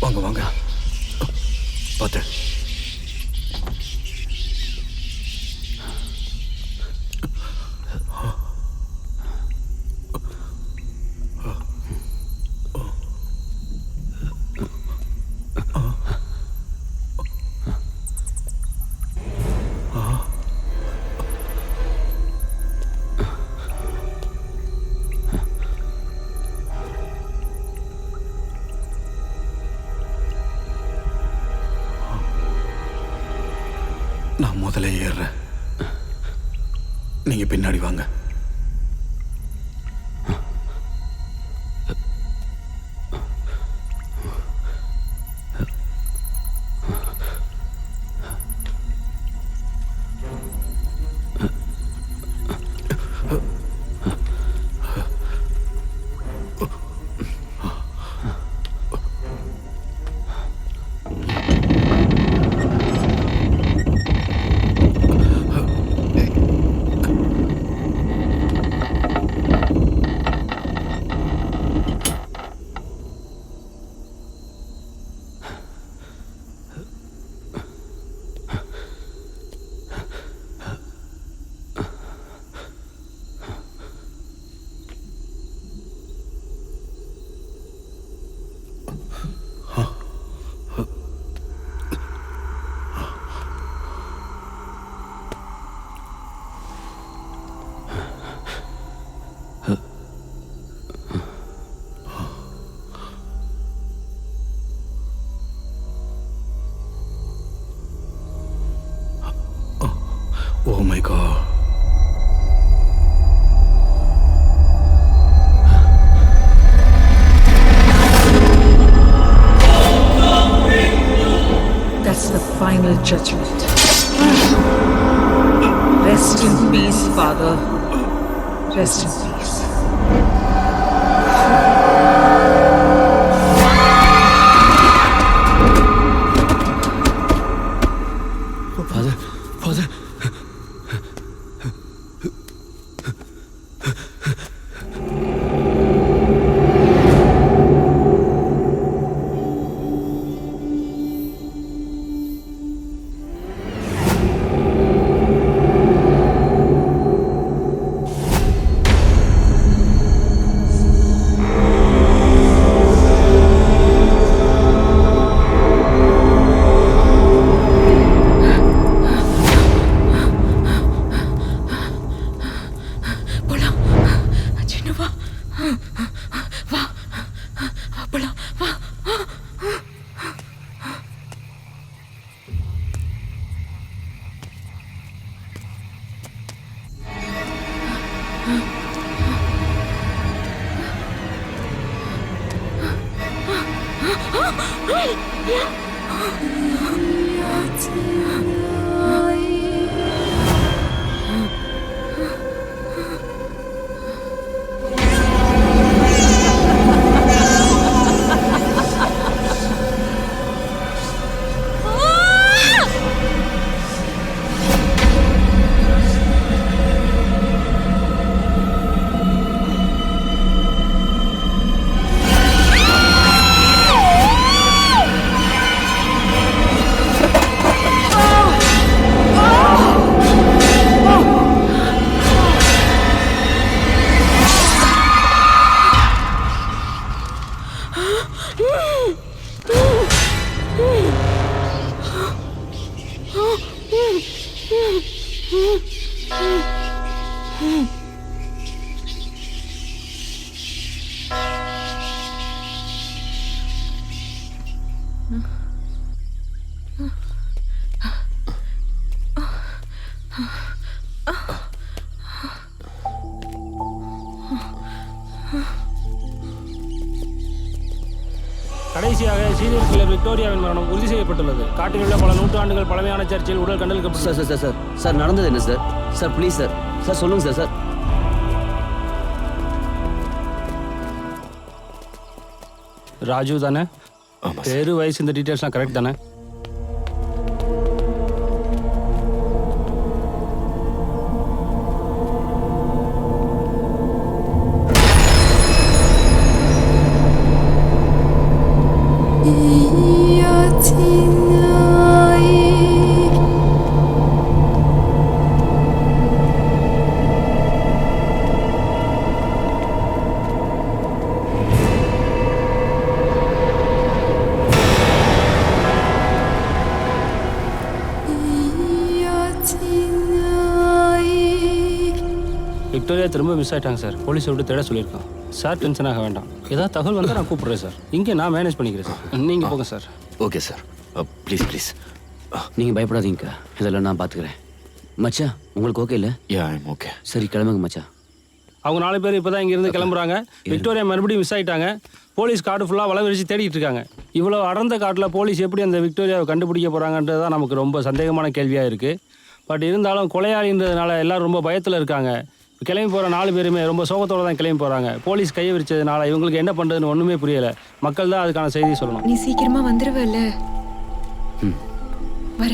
வாங்க வாங்க பார்த்து. நான் முதல்ல ஏறுறேன், நீங்க பின்னாடி வாங்க. Oh my God. That's the final judgment. Rest in peace, Father. Rest in peace. Father, Father. கடைசியாக சீனியர் கில்லர் விக்டோரியாவின் மரணம் உறுதி செய்யப்பட்டுள்ளது. காட்டில் உள்ள பல நூற்றாண்டுகள் பழமையான சர்ச்சில் உடல் கண்டெடுக்கப்பட்டது. சார் சார் சார் சார் நடந்தது என்ன sir? Sir please sir sir சொல்லுங்க சார். சார் ராஜு தானே? பேரு வயசு இந்த டீட்டெயில்ஸ்லாம் கரெக்ட் தானே? விக்டோரியா திரும்ப மிஸ் ஆயிட்டாங்க சார். போலீஸை விட்டு தேட சொல்லியிருக்கான் சார். டென்ஷன் ஆக வேண்டாம். ஏதாவது தகவல் வந்தால் நான் கூப்பிட்றேன் சார். இங்கே நான் மேனேஜ் பண்ணிக்கிறேன் சார். நீங்கள் போங்க sir. Okay sir. Please please நீங்கள் பயப்படாதீங்க. இதெல்லாம் நான் பார்த்துக்கிறேன். மச்சா உங்களுக்கு ஓகே இல்லை? ஓகே. சரி கிளம்புங்க மச்சா. அவங்க 4 பேர் இப்போ தான் இங்கேருந்து கிளம்புறாங்க. விக்டோரியா மறுபடியும் மிஸ் ஆகிட்டாங்க. போலீஸ் காடு ஃபுல்லாக வலை விரிச்சு தேடிட்டு இருக்காங்க. இவ்வளோ அடர்ந்த காட்டில் போலீஸ் எப்படி அந்த விக்டோரியாவை கண்டுபிடிக்க போகிறாங்கன்றது தான் நமக்கு ரொம்ப சந்தேகமான கேள்வியாக இருக்குது. பட் இருந்தாலும் கொலையாளின்றதுனால எல்லோரும் ரொம்ப பயத்தில் இருக்காங்க. கிளம்பி போகிற 4 பேருமே ரொம்ப சோகத்தோடு தான் கிளம்பி போகிறாங்க. போலீஸ் கையை விரிச்சதுனால இவங்களுக்கு என்ன பண்ணுறதுன்னு ஒன்றுமே புரியலை. மக்கள் தான் அதுக்கான செய்தி சொல்லணும். நீ சீக்கிரமா வந்துருவல்ல? வர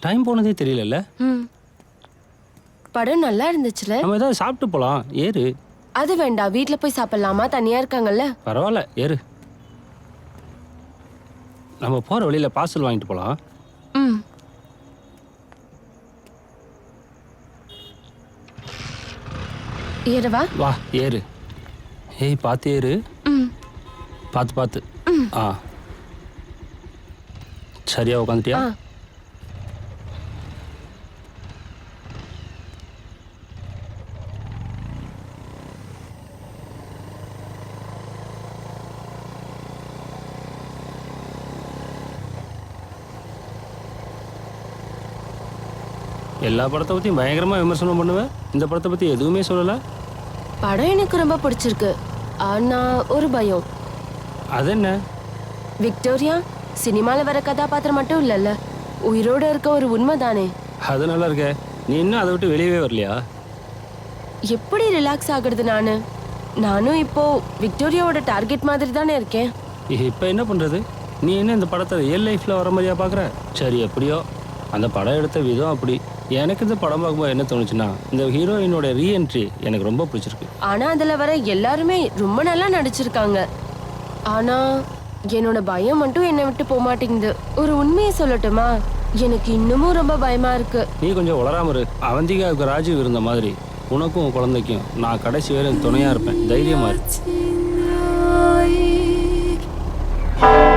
டைம் போனதே தெரியல. படம் நல்லா இருந்துச்சுல. நம்ம ஏதாவது சாப்பிட்டு போலாம். ஏறு. அது வேண்டாம், வீட்ல போய் சாப்பிடலாமா? தனியா இருக்காங்கல்ல. பரவாயில்ல ஏறு. நம்ம போற வழியில பார்சல் வாங்கிட்டு போலாம். ஏறவா? வா ஏறு. ஏய் பார்த்து ஏறு. பார்த்து பார்த்து. சரியா உட்காந்துட்டியா? எல்லா படத்தை பற்றியும் பயங்கரமாக விமர்சனம் பண்ணுவேன். இந்த படத்தை பற்றி எதுவுமே சொல்லலை. படம் எனக்கு ரொம்ப பிடிச்சிருக்கு. ஆனால் ஒரு பயம். அது என்ன? விக்டோரியா சினிமாவில் வர கதாபாத்திரம் மட்டும் இல்லைல்ல, உயிரோடு இருக்க ஒரு உண்மை தானே. அது நல்லா இருக்க. நீ இன்னும் அதை விட்டு வெளியவே வரலையா? எப்படி ரிலாக்ஸ் ஆகுறது? நானும் இப்போ விக்டோரியாவோட டார்கெட் மாதிரி தானே இருக்கேன். இப்போ என்ன பண்ணுறது? நீ என்ன இந்த படத்தை ரியல் லைஃப்பில் வர மாதிரியா பார்க்குற? சரி எப்படியோ, அந்த படம் எடுத்த விதம் அப்படி. எனக்கு இந்த படம் பார்க்கும்போது என்ன தோணுச்சுன்னா, இந்த ஹீரோயினோட ரீஎன்ட்ரி எனக்கு ரொம்ப பிடிச்சிருக்கு. ஆனால் அதில் வர எல்லாருமே ரொம்ப நல்லா நடிச்சிருக்காங்க. ஆனால் என்னோட பயம் மட்டும் என்னை விட்டு போக மாட்டேங்குது. ஒரு உண்மையை சொல்லட்டுமா, எனக்கு இன்னமும் ரொம்ப பயமா இருக்கு. நீ கொஞ்சம் உளராம இரு. அவந்திகாவுக்கு ராஜீவ் இருந்த மாதிரி உனக்கும் குழந்தைக்கும் நான் கடைசி வரை துணையா இருப்பேன். தைரியமா இரு. ஆ